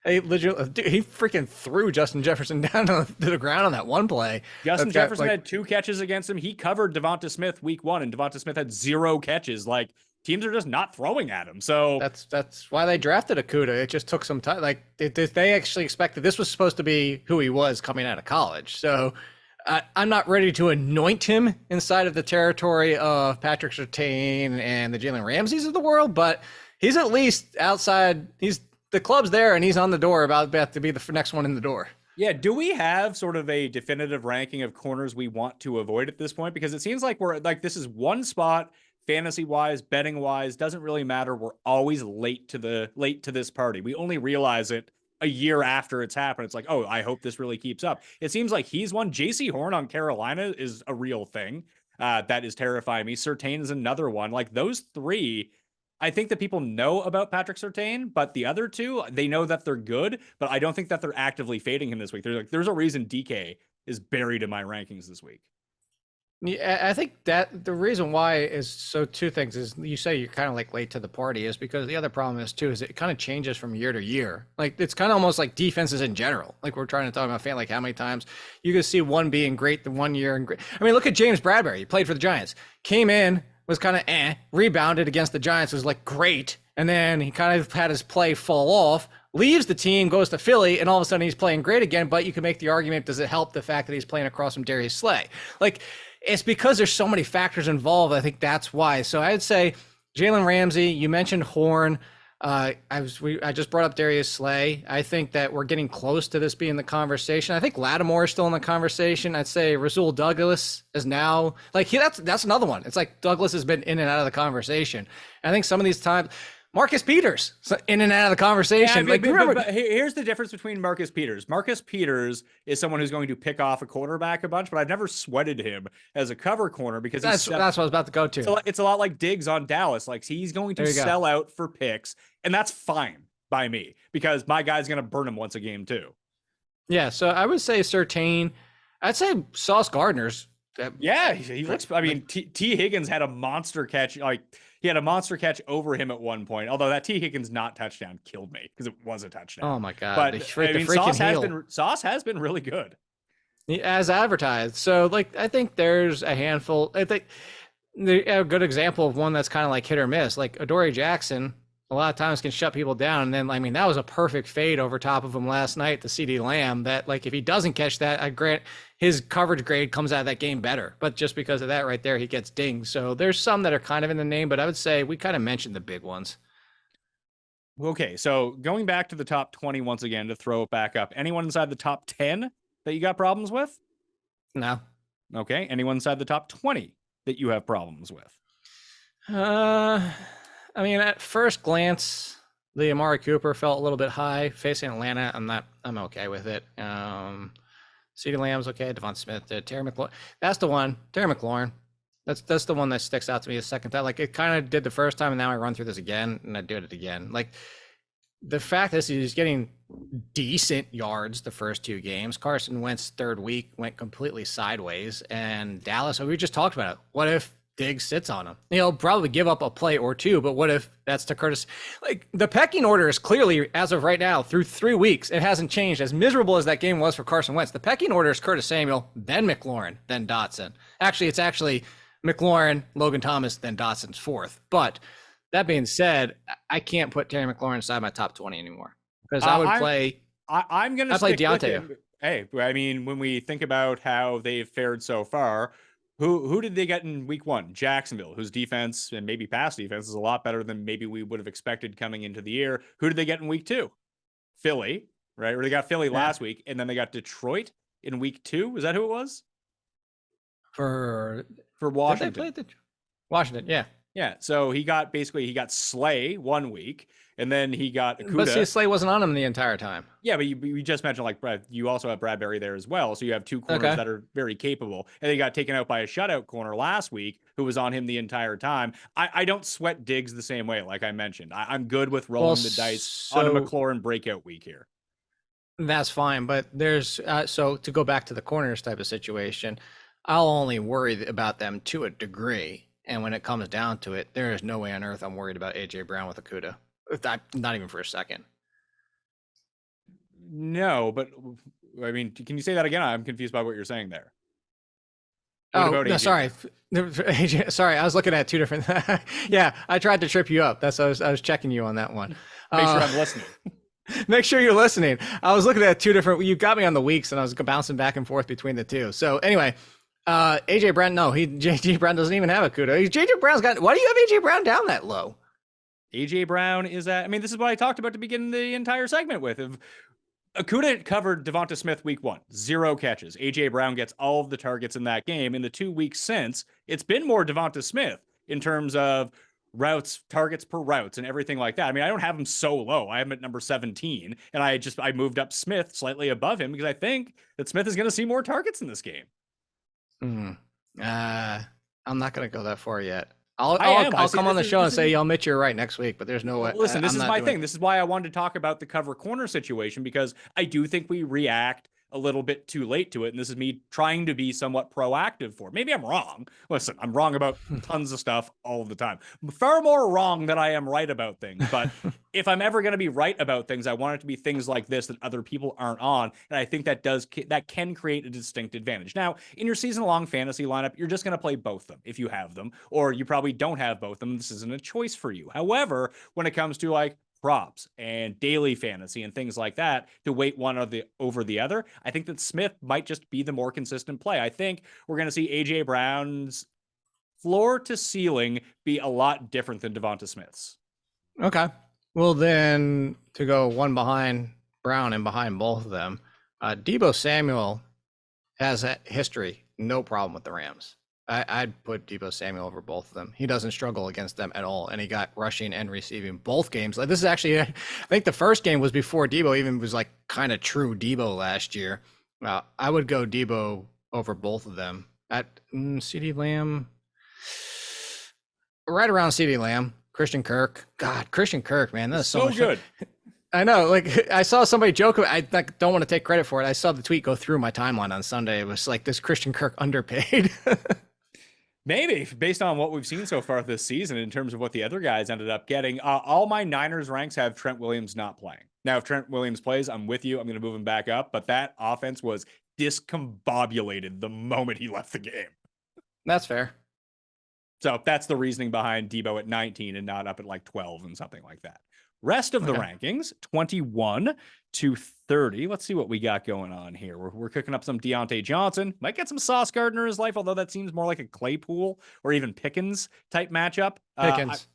He freaking threw Justin Jefferson down to the ground on that one play. Justin Jefferson had 2 catches against him. He covered Devonta Smith week 1, and Devonta Smith had 0 catches. Like, teams are just not throwing at him. So that's why they drafted Akuda. It just took some time. Like, they actually expected this was supposed to be who he was coming out of college. So I'm not ready to anoint him inside of the territory of Patrick Surtain and the Jalen Ramseys of the world, but he's at least outside. He's the club's there, and he's on the door about to be the next one in the door. Yeah, do we have sort of a definitive ranking of corners we want to avoid at this point? Because it seems like we're like this is one spot, fantasy wise, betting wise, doesn't really matter. We're always late to this party. We only realize it a year after it's happened. It's like, oh, I hope this really keeps up. It seems like he's one. JC Horn on Carolina is a real thing. That is terrifying me. Surtain is another one. Like those three, I think that people know about Patrick Surtain, but the other two, they know that they're good, but I don't think that they're actively fading him this week. There's a reason DK is buried in my rankings this week. Yeah, I think that the reason why is so two things is you say you're kind of like late to the party is because the other problem is too is it kind of changes from year to year. Like it's kind of almost like defenses in general. Like we're trying to talk about fan, like how many times you can see one being great the one year and great. I mean, look at James Bradbury. He played for the Giants, came in, was kind of rebounded against the Giants, was like great, and then he kind of had his play fall off. Leaves the team, goes to Philly, and all of a sudden he's playing great again. But you can make the argument: does it help the fact that he's playing across from Darius Slay? Like. It's because there's so many factors involved. I think that's why. So I'd say Jalen Ramsey, you mentioned Horn. I just brought up Darius Slay. I think that we're getting close to this being the conversation. I think Lattimore is still in the conversation. I'd say Rasul Douglas is now like that's another one. It's like Douglas has been in and out of the conversation. I think some of these times Marcus Peters in and out of the conversation. Yeah, but here's the difference between Marcus Peters. Marcus Peters is someone who's going to pick off a quarterback a bunch, but I've never sweated him as a cover corner because that's what I was about to go to. So it's a lot like Diggs on Dallas. Like he's going to sell out for picks, and that's fine by me because my guy's going to burn him once a game too. Yeah, so I would say Surtain. I'd say Sauce Gardner's. Yeah, he looks. I mean, T. Higgins had a monster catch. Like he had a monster catch over him at one point. Although that T. Higgins not touchdown killed me because it was a touchdown. Oh my god! But I mean, Sauce has been really good as advertised. So like, I think there's a handful. I think a good example of one that's kind of like hit or miss. Like Adoree Jackson, a lot of times can shut people down. And then I mean, that was a perfect fade over top of him last night. The CeeDee Lamb. That like if he doesn't catch that, I grant his coverage grade comes out of that game better, but just because of that right there, he gets dinged. So there's some that are kind of in the name, but I would say we kind of mentioned the big ones. Okay, so going back to the top 20 once again to throw it back up. Anyone inside the top 10 that you got problems with? No. Okay, anyone inside the top 20 that you have problems with? I mean, at first glance, the Amari Cooper felt a little bit high. Facing Atlanta, I'm okay with it. CeeDee Lamb's okay. Devon Smith, Terry McLaurin. That's the one. Terry McLaurin. That's the one that sticks out to me the second time. Like it kind of did the first time, and now I run through this again, and I do it again. Like the fact is he's getting decent yards the first two games. Carson Wentz's third week went completely sideways, and Dallas. We just talked about it. What if Diggs sits on him? He'll probably give up a play or two, but what if that's to Curtis? Like the pecking order is clearly, as of right now, through 3 weeks, it hasn't changed. As miserable as that game was for Carson Wentz, the pecking order is Curtis Samuel, then McLaurin, then Dotson. Actually, it's McLaurin, Logan Thomas, then Dotson's fourth. But that being said, I can't put Terry McLaurin inside my top 20 anymore because I would play. I'm going to play Deontay. Hey, I mean, when we think about how they've fared so far. Who did they get in week 1? Jacksonville, whose defense and maybe pass defense is a lot better than maybe we would have expected coming into the year. Who did they get in week 2? Philly, right? Or they got Philly last week, and then they got Detroit in week 2. Is that who it was? For Washington. Washington, yeah. Yeah, so he got Slay 1 week, and then he got Okudah. But see, Slay wasn't on him the entire time. Yeah, but you just mentioned like Brad, you also have Bradbury there as well, so you have two corners that are very capable. And they got taken out by a shutout corner last week who was on him the entire time. I don't sweat Diggs the same way, like I mentioned. I'm good with rolling the dice on a McLaurin breakout week here. That's fine, but there's so to go back to the corners type of situation, I'll only worry about them to a degree. And when it comes down to it, there is no way on earth I'm worried about AJ Brown with Okudah. Not even for a second. No, but I mean, can you say that again? I'm confused by what you're saying there. No, sorry. Sorry, I was looking at two different. Yeah, I tried to trip you up. I was checking you on that one. Make sure I'm listening. Make sure you're listening. I was looking at two different. You got me on the weeks, and I was bouncing back and forth between the two. So anyway, AJ Brown. No, JJ Brown doesn't even have a CUDA. JJ Brown's got. Why do you have AJ Brown down that low? AJ Brown is at. I mean, this is what I talked about to begin the entire segment with. If Akuda covered Devonta Smith week 1, 0 catches. AJ Brown gets all of the targets in that game. In the 2 weeks since, it's been more Devonta Smith in terms of routes, targets per routes, and everything like that. I mean, I don't have him so low. I have him at number 17, and I moved up Smith slightly above him because I think that Smith is going to see more targets in this game. I'm not going to go that far yet. I'll come on the show and say, I'll admit you're right next week, but there's no way. Listen, this is my thing. This is why I wanted to talk about the cover corner situation, because I do think we react a little bit too late to it. And this is me trying to be somewhat proactive for it. Maybe I'm wrong. Listen, I'm wrong about tons of stuff all the time. Far more wrong than I am right about things. But if I'm ever going to be right about things, I want it to be things like this that other people aren't on. And I think that can create a distinct advantage. Now, in your season-long fantasy lineup, you're just going to play both of them if you have them, or you probably don't have both of them. This isn't a choice for you. However, when it comes to like props and daily fantasy and things like that, to weight one over the other, I think that Smith might just be the more consistent play. I think we're going to see AJ Brown's floor to ceiling be a lot different than Devonta Smith's. Okay. Well, then to go one behind Brown and behind both of them, Deebo Samuel has a history, no problem with the Rams. I'd put Deebo Samuel over both of them. He doesn't struggle against them at all, and he got rushing and receiving both games. Like, this is actually, I think the first game was before Deebo even was like kind of true Deebo last year. I would go Deebo over both of them. At CeeDee Lamb, right around CeeDee Lamb, Christian Kirk. God, Christian Kirk, man, that's so good. I know. Like, I saw somebody joke. I don't want to take credit for it. I saw the tweet go through my timeline on Sunday. It was like, this Christian Kirk underpaid. Maybe, based on what we've seen so far this season in terms of what the other guys ended up getting. All my Niners ranks have Trent Williams not playing. Now, if Trent Williams plays, I'm with you. I'm going to move him back up. But that offense was discombobulated the moment he left the game. That's fair. So that's the reasoning behind Deebo at 19 and not up at like 12 and something like that. Rest of the rankings, 21 to 30. Let's see what we got going on here. We're cooking up some Deontay Johnson. Might get some Sauce Gardner in his life, although that seems more like a Claypool or even Pickens type matchup. Pickens.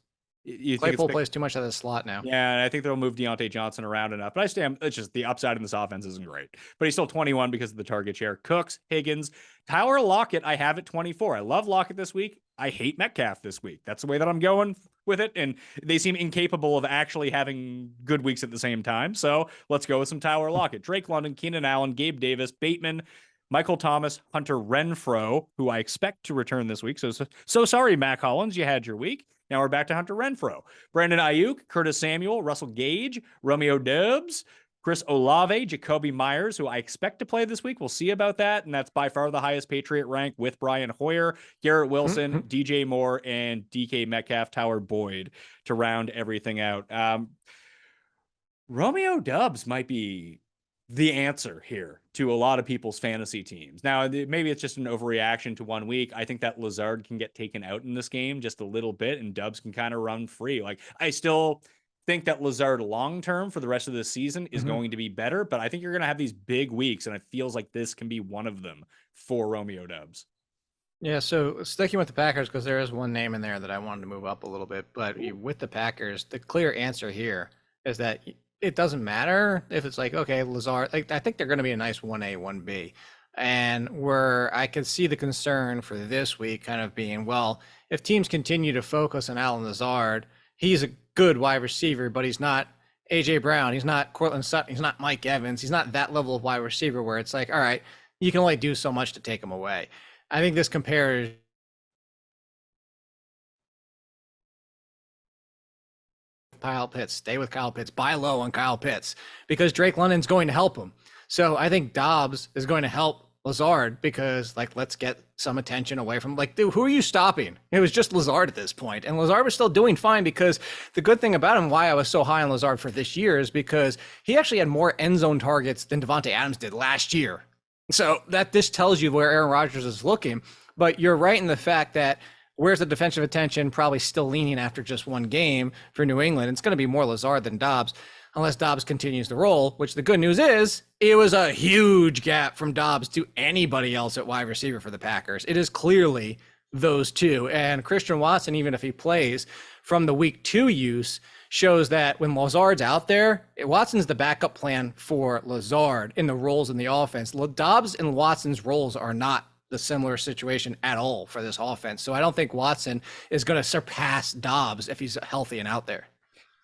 You Claypool plays too much out of the slot now. Yeah, and I think they'll move Deontay Johnson around enough. But it's just the upside in this offense isn't great. But he's still 21 because of the target share. Cooks, Higgins, Tyler Lockett, I have at 24. I love Lockett this week. I hate Metcalf this week. That's the way that I'm going with it. And they seem incapable of actually having good weeks at the same time. So let's go with some Tyler Lockett. Drake London, Keenan Allen, Gabe Davis, Bateman, Michael Thomas, Hunter Renfrow, who I expect to return this week. So sorry, Mac Hollins, you had your week. Now we're back to Hunter Renfrow. Brandon Ayuk, Curtis Samuel, Russell Gage, Romeo Doubs, Chris Olave, Jacoby Myers, who I expect to play this week. We'll see about that. And that's by far the highest Patriot rank with Brian Hoyer, Garrett Wilson, DJ Moore, and DK Metcalf, Tyler Boyd to round everything out. Romeo Doubs might be the answer here to a lot of people's fantasy teams. Now, maybe it's just an overreaction to 1 week. I think that Lazard can get taken out in this game just a little bit, and Doubs can kind of run free. Like, I still think that Lazard long-term for the rest of the season is going to be better, but I think you're going to have these big weeks, and it feels like this can be one of them for Romeo Doubs. Yeah, so sticking with the Packers, because there is one name in there that I wanted to move up a little bit, but with the Packers, the clear answer here is that it doesn't matter if it's like, okay, Lazard, like, I think they're going to be a nice 1A, 1B. And where I can see the concern for this week kind of being, well, if teams continue to focus on Allen Lazard, he's a good wide receiver, but he's not AJ Brown. He's not Cortland Sutton. He's not Mike Evans. He's not that level of wide receiver where it's like, all right, you can only do so much to take him away. I think this compares Kyle Pitts, stay with Kyle Pitts, buy low on Kyle Pitts, because Drake London's going to help him. So I think Dobbs is going to help Lazard because, like, let's get some attention away from, like, dude, who are you stopping? It was just Lazard at this point, and Lazard was still doing fine, because the good thing about him, why I was so high on Lazard for this year, is because he actually had more end zone targets than Devontae Adams did last year. So this tells you where Aaron Rodgers is looking. But you're right in the fact that Where's the defensive attention? Probably still leaning after just one game for New England. It's going to be more Lazard than Dobbs, unless Dobbs continues to roll, which the good news is it was a huge gap from Dobbs to anybody else at wide receiver for the Packers. It is clearly those two. And Christian Watson, even if he plays from the week 2 use, shows that when Lazard's out there, Watson's the backup plan for Lazard in the roles in the offense. Dobbs and Watson's roles are not the similar situation at all for this offense. So I don't think Watson is going to surpass Dobbs if he's healthy and out there.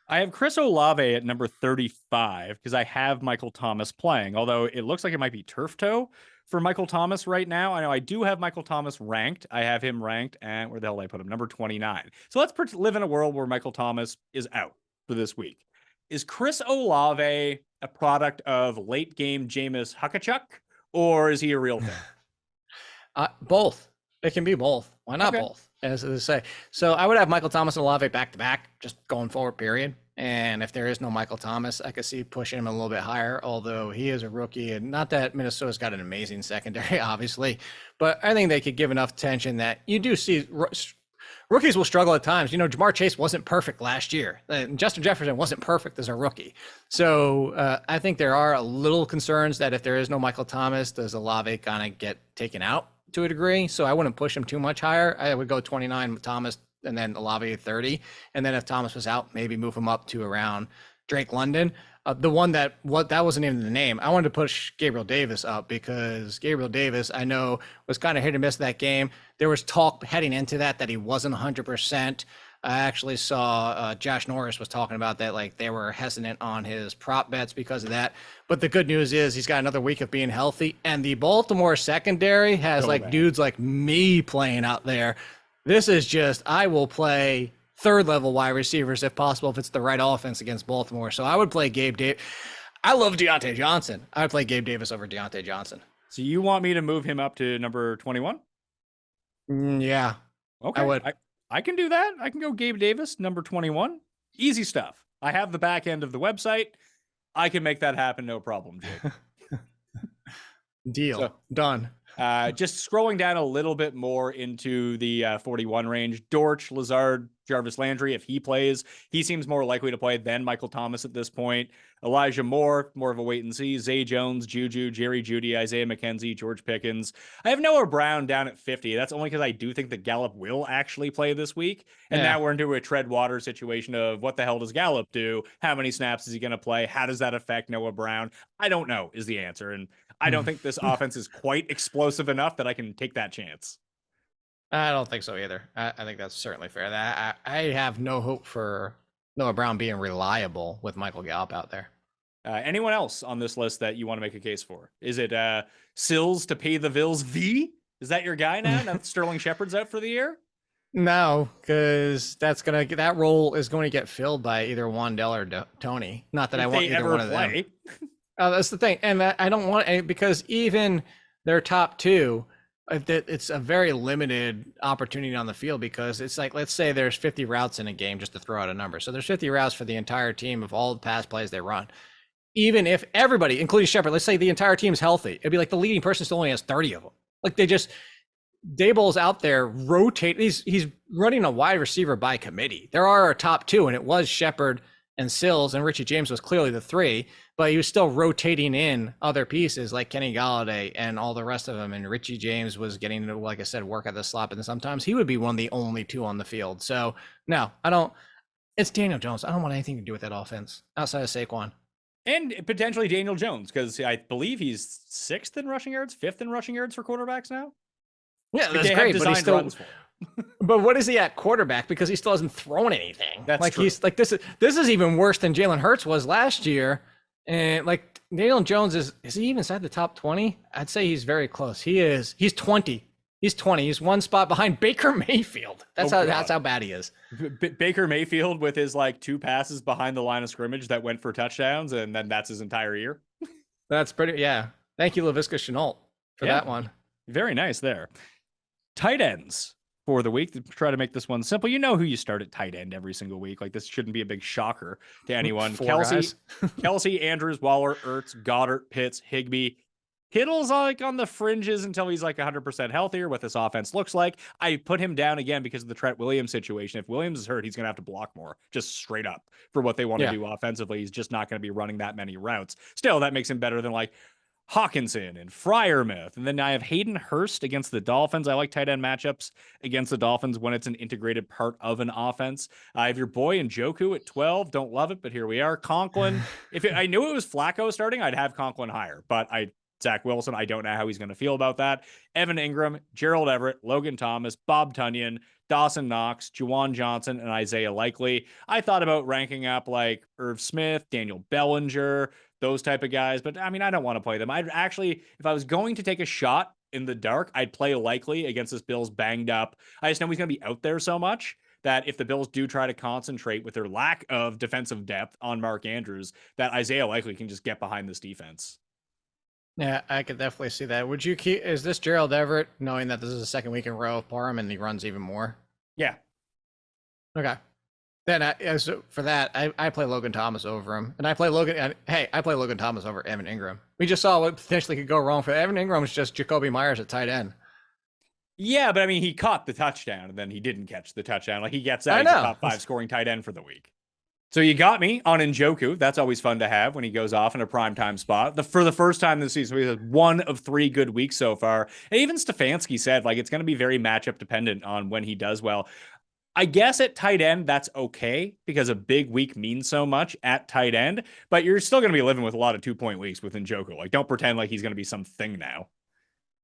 I have Chris Olave at number 35 because I have Michael Thomas playing, although it looks like it might be turf toe for Michael Thomas right now. I know I do have Michael Thomas ranked. I have him ranked at, where the hell did I put him? Number 29. So let's live in a world where Michael Thomas is out for this week. Is Chris Olave a product of late game Jameis Huckachuk, or is he a real thing? Both. It can be both. Why not both? As they say. So I would have Michael Thomas and Olave back to back, just going forward, period. And if there is no Michael Thomas, I could see pushing him a little bit higher, although he is a rookie. And not that Minnesota's got an amazing secondary, obviously, but I think they could give enough attention that you do see rookies will struggle at times. You know, Jamar Chase wasn't perfect last year. Justin Jefferson wasn't perfect as a rookie. So I think there are a little concerns that if there is no Michael Thomas, does Olave kind of get taken out to a degree? So I wouldn't push him too much higher. I would go 29 with Thomas and then Olave 30. And then if Thomas was out, maybe move him up to around Drake London. The one that wasn't even the name. I wanted to push Gabriel Davis up because Gabriel Davis, I know, was kind of hit or miss that game. There was talk heading into that he wasn't 100%. I actually saw Josh Norris was talking about that, like they were hesitant on his prop bets because of that. But the good news is he's got another week of being healthy, and the Baltimore secondary has dudes like me playing out there. This is just, I will play third level wide receivers if possible, if it's the right offense against Baltimore. So I would play Gabe Davis. I love Deontay Johnson. I would play Gabe Davis over Deontay Johnson. So you want me to move him up to number 21? Yeah. Okay. I would. I can do that. I can go Gabe Davis, number 21. Easy stuff. I have the back end of the website. I can make that happen. No problem, Jake. Deal. Done. Just scrolling down a little bit more into the 41 range, Dortch, Lazard, Jarvis Landry, if he plays, he seems more likely to play than Michael Thomas at this point. Elijah Moore, more of a wait and see. Zay Jones, Juju, Jerry Jeudy, Isaiah McKenzie, George Pickens. I have Noah Brown down at 50. That's only because I do think that Gallup will actually play this week. And now we're into a tread water situation of what the hell does Gallup do? How many snaps is he going to play? How does that affect Noah Brown? I don't know is the answer. And I don't think this offense is quite explosive enough that I can take that chance. I don't think so either. I think that's certainly fair. I have no hope for Noah Brown being reliable with Michael Gallup out there. Anyone else on this list that you want to make a case for? Is it Sills to pay the Vills V? Is that your guy now? Now that Sterling Shepard's out for the year? No, because that role is going to get filled by either Wandell or Tony. Not that I want either one of them. That's the thing, and I don't want because even their top two, it's a very limited opportunity on the field because it's like, let's say there's 50 routes in a game, just to throw out a number. So there's 50 routes for the entire team of all the pass plays they run. Even if everybody, including Shepard, let's say the entire team's healthy, it'd be like the leading person still only has 30 of them. Like Daboll's out there rotate. He's running a wide receiver by committee. There are a top two, and it was Shepard and Sills, and Richie James was clearly the three, but he was still rotating in other pieces like Kenny Galladay and all the rest of them. And Richie James was getting to, like I said, work at the slot, and sometimes he would be one of the only two on the field. So no, I don't. It's Daniel Jones. I don't want anything to do with that offense outside of Saquon. And potentially Daniel Jones, because I believe he's 6th in rushing yards, 5th in rushing yards for quarterbacks now. Yeah, that's great, but he's still. But what is he at quarterback? Because he still hasn't thrown anything. That's like true. He's like this is even worse than Jalen Hurts was last year. And like Daniel Jones is he even inside the top 20? I'd say he's very close. He is. He's 20. He's 20. He's one spot behind Baker Mayfield. That's how bad he is. Baker Mayfield with his 2 passes behind the line of scrimmage that went for touchdowns, and then that's his entire year. That's pretty. Yeah. Thank you, Laviska Shenault, for that one. Very nice there. Tight ends for the week, to try to make this one simple. You know who you start at tight end every single week. Like, this shouldn't be a big shocker to anyone. Kelsey, Andrews, Waller, Ertz, Goddard, Pitts, Higbee. Kittle's like on the fringes until he's like 100% healthier, what this offense looks like. I put him down again because of the Trent Williams situation. If Williams is hurt, he's going to have to block more, just straight up for what they want to do offensively. He's just not going to be running that many routes. Still, that makes him better than like Hawkinson and Freiermuth. And then I have Hayden Hurst against the Dolphins. I like tight end matchups against the Dolphins when it's an integrated part of an offense. I have your boy Njoku at 12. Don't love it, but here we are. Conklin. I knew it was Flacco starting, I'd have Conklin higher, but Zach Wilson, I don't know how he's going to feel about that. Evan Ingram, Gerald Everett, Logan Thomas, Bob Tunyon, Dawson Knox, Juwan Johnson, and Isaiah Likely. I thought about ranking up like Irv Smith, Daniel Bellinger, those type of guys, but I mean, I don't want to play them. I'd actually, if I was going to take a shot in the dark, I'd play Likely against this Bills banged up. I just know he's going to be out there so much that if the Bills do try to concentrate with their lack of defensive depth on Mark Andrews, that Isaiah Likely can just get behind this defense. Yeah, I could definitely see that. Would you keep, is this Gerald Everett, knowing that this is the second week in a row of Parham and he runs even more? Yeah. Okay. Then for that, I play Logan Thomas over him. And I play Logan Thomas over Evan Ingram. We just saw what potentially could go wrong for Evan Ingram. Is just Jacoby Myers at tight end. Yeah, but I mean, he caught the touchdown and then he didn't catch the touchdown. Like he gets that, he's a top 5 scoring tight end for the week. So you got me on Njoku. That's always fun to have when he goes off in a primetime spot. For the first time this season, we had 1 of 3 good weeks so far. And even Stefanski said, like, it's going to be very matchup dependent on when he does well. I guess at tight end, that's okay because a big week means so much at tight end, but you're still going to be living with a lot of 2-point weeks with Njoku. Like, don't pretend like he's going to be something now.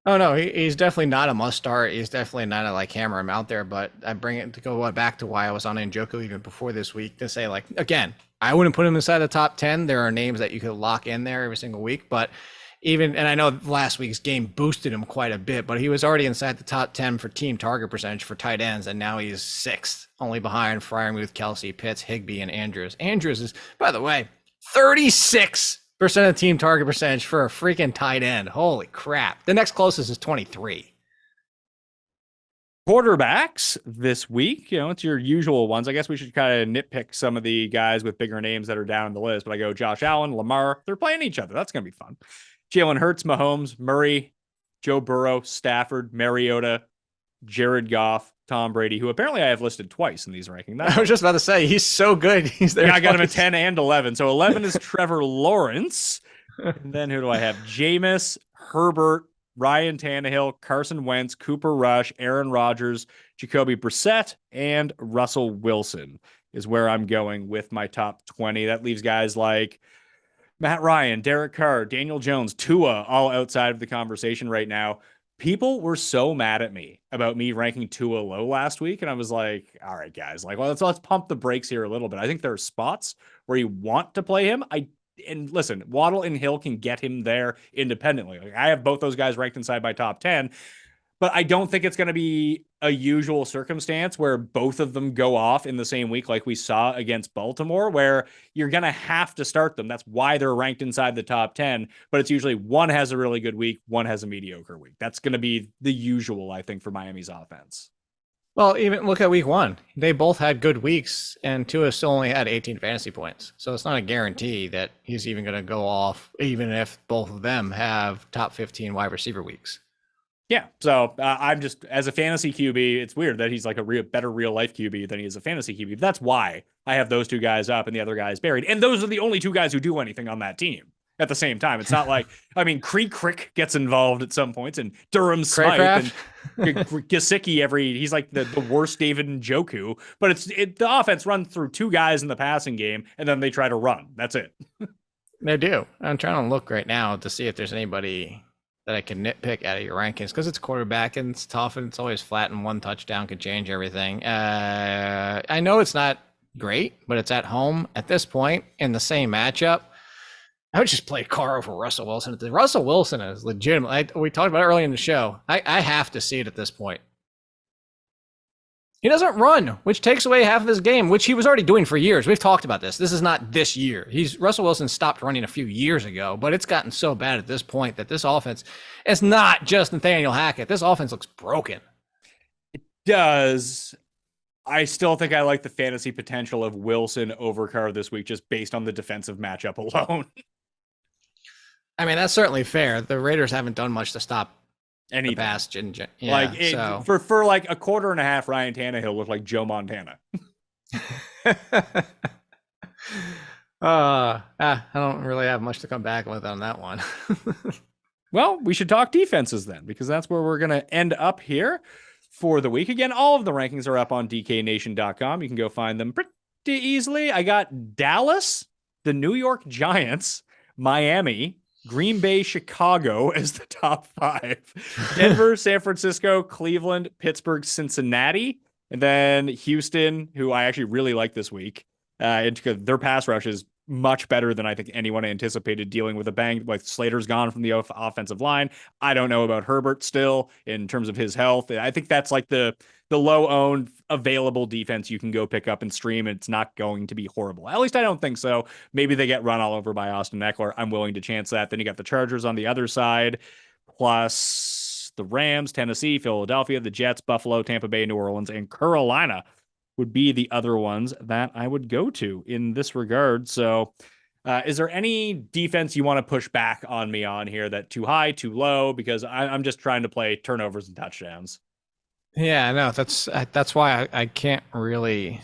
Oh no, he's definitely not a must start. He's definitely not a like hammer him out there. But I bring it to go back to why I was on Njoku even before this week to say, like, again, I wouldn't put him inside the top 10. There are names that you could lock in there every single week, but and I know last week's game boosted him quite a bit, but he was already inside the top 10 for team target percentage for tight ends, and now he's 6th, only behind Freiermuth, Kelsey, Pitts, Higbee, and Andrews. Andrews is, by the way, 36% of team target percentage for a freaking tight end. Holy crap. The next closest is 23. Quarterbacks this week, it's your usual ones. I guess we should kind of nitpick some of the guys with bigger names that are down the list, but I go Josh Allen, Lamar, they're playing each other. That's going to be fun. Jalen Hurts, Mahomes, Murray, Joe Burrow, Stafford, Mariota, Jared Goff, Tom Brady, who apparently I have listed twice in these rankings. I was just about to say, he's so good. He's there. Yeah, I got him at 10 and 11. So 11 is Trevor Lawrence. And then who do I have? Jameis, Herbert, Ryan Tannehill, Carson Wentz, Cooper Rush, Aaron Rodgers, Jacoby Brissett, and Russell Wilson is where I'm going with my top 20. That leaves guys like Matt Ryan, Derek Carr, Daniel Jones, Tua, all outside of the conversation right now. People were so mad at me about me ranking Tua low last week. And I was like, all right, guys, like, well, let's pump the brakes here a little bit. I think there are spots where you want to play him. And listen, Waddle and Hill can get him there independently. Like, I have both those guys ranked inside my top 10, but I don't think it's going to be a usual circumstance where both of them go off in the same week like we saw against Baltimore, where you're going to have to start them. That's why they're ranked inside the top 10, but it's usually one has a really good week, one has a mediocre week. That's going to be the usual, I think, for Miami's offense. Well, even look at week 1. They both had good weeks, and Tua still only had 18 fantasy points. So it's not a guarantee that he's even going to go off, even if both of them have top 15 wide receiver weeks. Yeah, so I'm just, as a fantasy QB, it's weird that he's like a better real life QB than he is a fantasy QB. That's why I have those 2 guys up and the other guys buried. And those are the only 2 guys who do anything on that team at the same time. It's not like, I mean, Crick gets involved at some points, and Durham Smythe and Gesicki he's like the worst David Njoku, but the offense runs through 2 guys in the passing game, and then they try to run. That's it. They do. I'm trying to look right now to see if there's anybody that I can nitpick out of your rankings, because it's quarterback and it's tough and it's always flat, and 1 touchdown could change everything. I know it's not great, but it's at home at this point in the same matchup. I would just play Carr over Russell Wilson. Russell Wilson is legitimate. We talked about it earlier in the show. I have to see it at this point. He doesn't run, which takes away half of his game, which he was already doing for years. We've talked about this. This is not this year. Russell Wilson stopped running a few years ago, but it's gotten so bad at this point that this offense, it's not just Nathaniel Hackett. This offense looks broken. It does. I still think I like the fantasy potential of Wilson over Carr this week, just based on the defensive matchup alone. I mean, that's certainly fair. The Raiders haven't done much to stop the Anything. pass. Yeah, Like so for like a quarter and a half, Ryan Tannehill looked like Joe Montana. I don't really have much to come back with on that one. Well, we should talk defenses then, because that's where we're going to end up here for the week. Again, all of the rankings are up on dknation.com. You can go find them pretty easily. I got Dallas, the New York Giants, Miami, Green Bay, Chicago as the top 5. Denver, San Francisco, Cleveland, Pittsburgh, Cincinnati, and then Houston, who I actually really like this week. Their pass rush is much better than I think anyone anticipated, dealing with a bang. Like Slater's gone from the offensive line. I don't know about Herbert still in terms of his health. I think that's like the low owned available defense you can go pick up and stream. And it's not going to be horrible. At least I don't think so. Maybe they get run all over by Austin Eckler. I'm willing to chance that. Then you got the Chargers on the other side, plus the Rams, Tennessee, Philadelphia, the Jets, Buffalo, Tampa Bay, New Orleans, and Carolina would be the other ones that I would go to in this regard. So is there any defense you want to push back on me on here, that too high, too low? Because I'm just trying to play turnovers and touchdowns. Yeah, no, that's why I can't really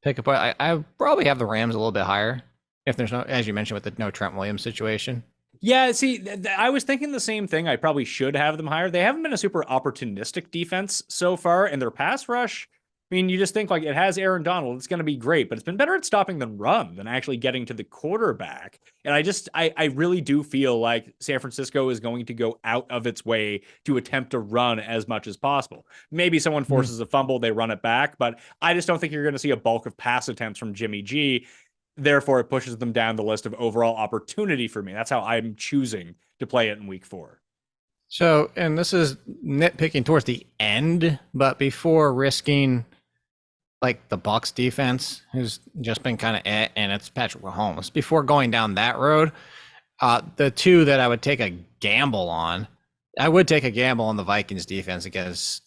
pick a point. I probably have the Rams a little bit higher if there's no, as you mentioned, with the no Trent Williams situation. Yeah, see, I was thinking the same thing. I probably should have them higher. They haven't been a super opportunistic defense so far, and their pass rush, I mean, you just think like it has Aaron Donald. It's going to be great, but it's been better at stopping the run than actually getting to the quarterback. And I really do feel like San Francisco is going to go out of its way to attempt to run as much as possible. Maybe someone forces a fumble, they run it back, but I just don't think you're going to see a bulk of pass attempts from Jimmy G. Therefore, it pushes them down the list of overall opportunity for me. That's how I'm choosing to play it in week 4. So, and this is nitpicking towards the end, but before risking like the Bucs defense, who's just been kind of and it's Patrick Mahomes. Before going down that road, the two that I would take a gamble on, I would take a gamble on the Vikings defense against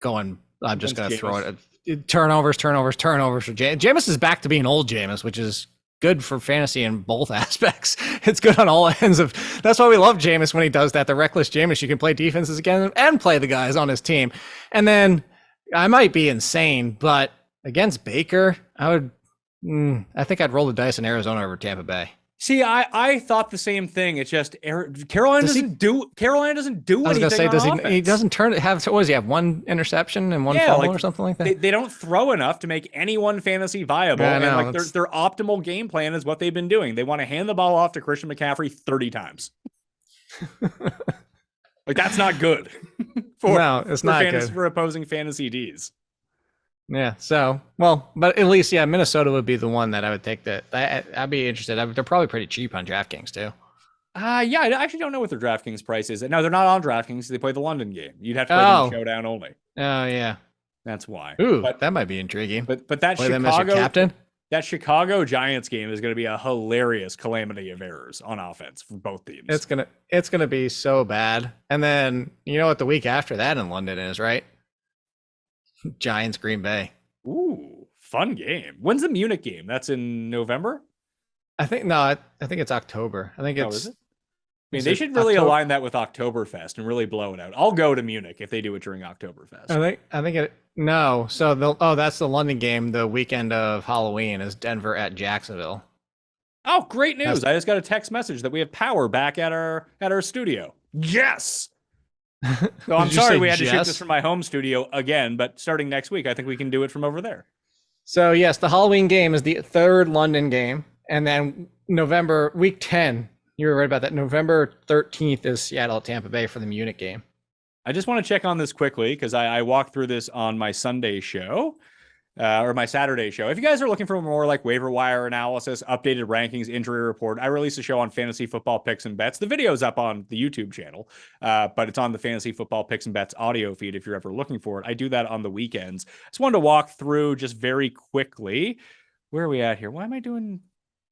going. I'm just going to throw it. Turnovers. So Jameis is back to being old Jameis, which is good for fantasy in both aspects. It's good on all ends of. That's why we love Jameis when he does that. The reckless Jameis, you can play defenses again and play the guys on his team, and then. I might be insane, but against Baker, I think I'd roll the dice in Arizona over Tampa Bay. See, I thought the same thing. It's just Carolina doesn't do anything. I was gonna say, he doesn't turn it. What does he have? One interception and one fumble or something like that? They don't throw enough to make anyone fantasy viable. And like their optimal game plan is what they've been doing. They want to hand the ball off to Christian McCaffrey 30 times. Like that's not good. It's not good for opposing fantasy Ds. Yeah. So, well, but at least, Minnesota would be the one that I would take. I'd be interested. They're probably pretty cheap on DraftKings too. Yeah, I actually don't know what their DraftKings price is. No, they're not on DraftKings. They play the London game. You'd have to play them showdown only. Oh yeah, that's why. Ooh, but that might be intriguing. But that play them as your captain. That Chicago Giants game is going to be a hilarious calamity of errors on offense for both teams. It's gonna be so bad. And then you know what the week after that in London is, right? Giants Green Bay. Ooh, fun game. When's the Munich game? That's in November? I think it's October. I think it's. Is it? I mean, they should really align that with Oktoberfest and really blow it out. I'll go to Munich if they do it during Oktoberfest. I think it. No, so that's the London game. The weekend of Halloween is Denver at Jacksonville. Oh, great news! I just got a text message that we have power back at our studio. Yes. So I'm sorry we had to shoot this from my home studio again, but starting next week, I think we can do it from over there. So yes, the Halloween game is the third London game, and then November week 10. You were right about that. November 13th is Seattle at Tampa Bay for the Munich game. I just want to check on this quickly because I walked through this on my Sunday show or my Saturday show. If you guys are looking for more like waiver wire analysis, updated rankings, injury report, I release a show on fantasy football picks and bets. The video's up on the YouTube channel, but it's on the fantasy football picks and bets audio feed if you're ever looking for it. I do that on the weekends. Just wanted to walk through just very quickly. Where are we at here? Why am I doing?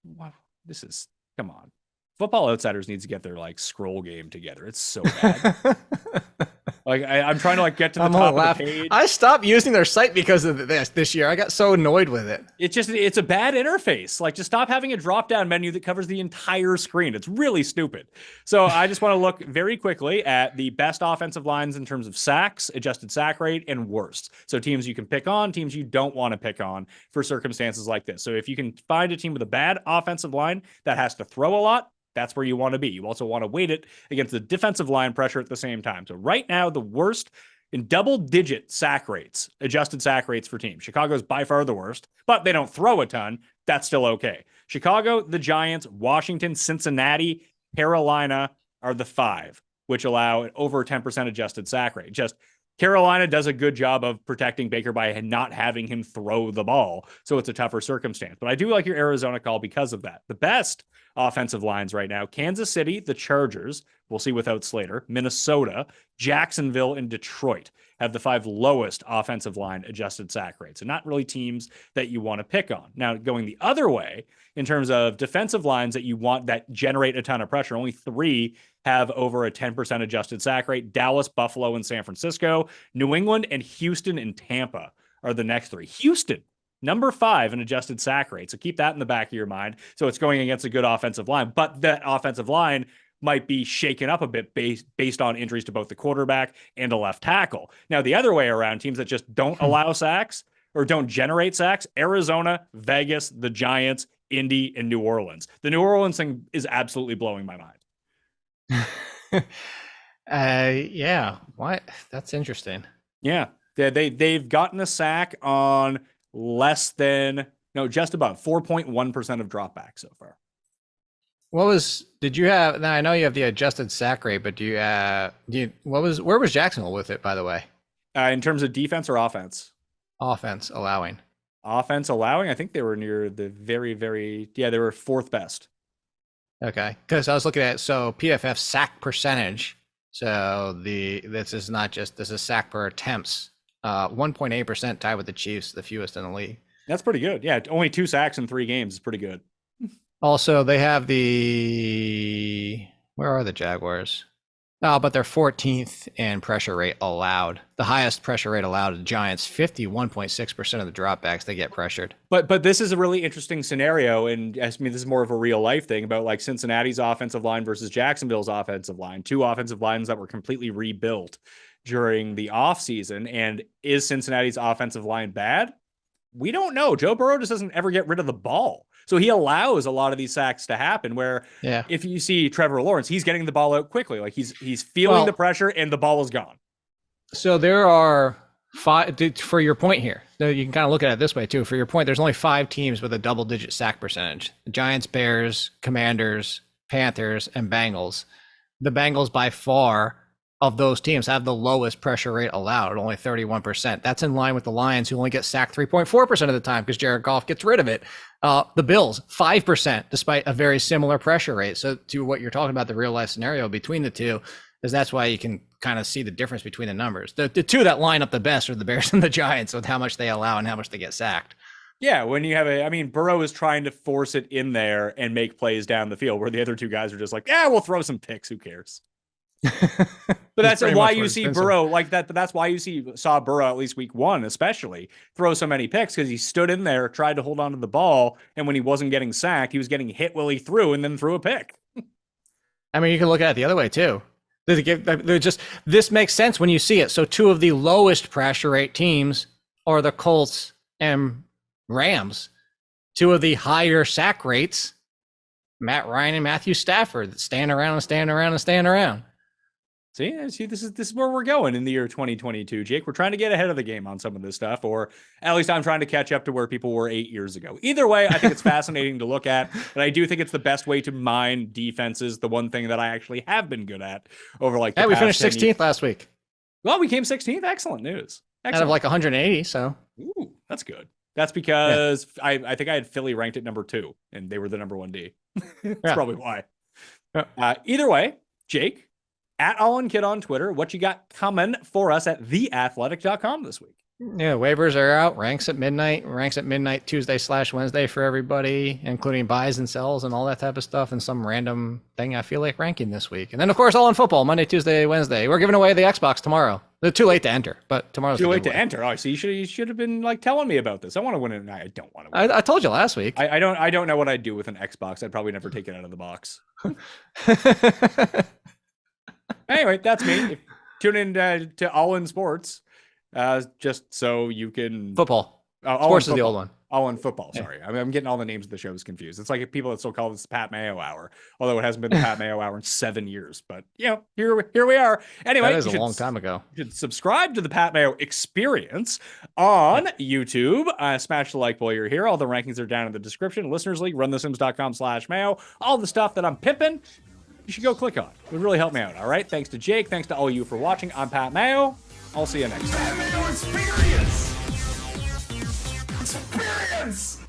Wow, come on. Football Outsiders needs to get their like scroll game together. It's so bad. Like I'm trying to like get to the I'm top all of laughing. the page. I stopped using their site because of this year. I got so annoyed with it. It's a bad interface. Like just stop having a drop down menu that covers the entire screen. It's really stupid. So I just want to look very quickly at the best offensive lines in terms of sacks, adjusted sack rate, and worst. So teams you can pick on, teams you don't want to pick on for circumstances like this. So if you can find a team with a bad offensive line that has to throw a lot, that's where you want to be. You also want to weight it against the defensive line pressure at the same time. So right now, the worst in double-digit sack rates, adjusted sack rates for teams. Chicago's by far the worst, but they don't throw a ton. That's still okay. Chicago, the Giants, Washington, Cincinnati, Carolina are the 5, which allow over a 10% adjusted sack rate. Just Carolina does a good job of protecting Baker by not having him throw the ball, so it's a tougher circumstance. But I do like your Arizona call because of that. The best offensive lines right now, Kansas City, the Chargers, we'll see without Slater, Minnesota, Jacksonville, and Detroit have the 5 lowest offensive line adjusted sack rates, and not really teams that you want to pick on. Now, going the other way, in terms of defensive lines that you want that generate a ton of pressure, only 3 have over a 10% adjusted sack rate. Dallas, Buffalo, and San Francisco. New England and Houston and Tampa are the next 3. Houston, number 5 in adjusted sack rate. So keep that in the back of your mind. So it's going against a good offensive line, but that offensive line might be shaken up a bit based on injuries to both the quarterback and a left tackle. Now, the other way around, teams that just don't allow sacks or don't generate sacks, Arizona, Vegas, the Giants, Indy, and New Orleans. The New Orleans thing is absolutely blowing my mind. Yeah. What? That's interesting. Yeah. They've gotten a sack on just above 4.1% of dropback so far. Did you have, now I know you have the adjusted sack rate, but where was Jacksonville with it, by the way? In terms of defense or offense? Offense allowing, I think they were near the very, they were 4th best. Okay. Because I was looking at, so PFF sack percentage. So this is sack per attempts. 1.8% tied with the Chiefs, the fewest in the league. That's pretty good. Yeah. Only 2 sacks in 3 games is pretty good. Also, they have where are the Jaguars? Oh, but they're 14th in pressure rate allowed. The highest pressure rate allowed, the Giants, 51.6% of the dropbacks, they get pressured. But this is a really interesting scenario, and I mean, this is more of a real life thing about like Cincinnati's offensive line versus Jacksonville's offensive line. 2 offensive lines that were completely rebuilt during the offseason. And is Cincinnati's offensive line bad? We don't know. Joe Burrow just doesn't ever get rid of the ball. So he allows a lot of these sacks to happen where if you see Trevor Lawrence, he's getting the ball out quickly. Like he's feeling the pressure and the ball is gone. So there are 5, for your point here, you can kind of look at it this way too. For your point, there's only 5 teams with a double-digit sack percentage. The Giants, Bears, Commanders, Panthers, and Bengals. The Bengals by far of those teams have the lowest pressure rate allowed, only 31%. That's in line with the Lions, who only get sacked 3.4% of the time because Jared Goff gets rid of it. The Bills, 5%, despite a very similar pressure rate. So to what you're talking about, the real life scenario between the two, is that's why you can kind of see the difference between the numbers. The 2 that line up the best are the Bears and the Giants with how much they allow and how much they get sacked. Yeah, when you have Burrow is trying to force it in there and make plays down the field where the other 2 guys are just like, we'll throw some picks. Who cares? But that's why you see Burrow like that. That's why you saw Burrow at least week 1, especially throw so many picks, because he stood in there, tried to hold on to the ball. And when he wasn't getting sacked, he was getting hit while he threw and then threw a pick. I mean, you can look at it the other way too. This makes sense when you see it. So 2 of the lowest pressure rate teams are the Colts and Rams. 2 of the higher sack rates, Matt Ryan and Matthew Stafford, that stand around. See, this is where we're going in the year 2022, Jake. We're trying to get ahead of the game on some of this stuff, or at least I'm trying to catch up to where people were 8 years ago. Either way, I think it's fascinating to look at, and I do think it's the best way to mine defenses. The one thing that I actually have been good at over like we finished 16th last week. Well, we came 16th. Excellent news. Excellent. Out of like 180, so. Ooh, that's good. That's because I think I had Philly ranked at number 2, and they were the number 1D. That's probably why. Either way, Jake, at All In Kid on Twitter, what you got coming for us at theathletic.com this week? Yeah, waivers are out. Ranks at midnight. Ranks at midnight Tuesday/Wednesday for everybody, including buys and sells and all that type of stuff, and some random thing I feel like ranking this week. And then, of course, all in football Monday, Tuesday, Wednesday. We're giving away the Xbox tomorrow. They're too late to enter, but tomorrow's Too the late to giveaway. enter. Oh, so you should have been like telling me about this. I want to win it. I don't want to win. I told you last week. I don't know what I'd do with an Xbox. I'd probably never take it out of the box. Anyway, that's me. Tune in to All In Sports, just so you can Football. All Sports in is the football. old one. All in football. Sorry, I'm getting all the names of the shows confused. It's like people that still call this the Pat Mayo Hour, although it hasn't been the Pat Mayo Hour in 7 years. But here we are. Anyway, That is a long time ago. You should subscribe to the Pat Mayo Experience on YouTube. Smash the like while you're here. All the rankings are down in the description. Listeners League, runthesims.com/Mayo. All the stuff that I'm pimping, you should go click on. It would really help me out. All right. Thanks to Jake. Thanks to all you for watching. I'm Pat Mayo. I'll see you next time. Pat Mayo Experience! Experience!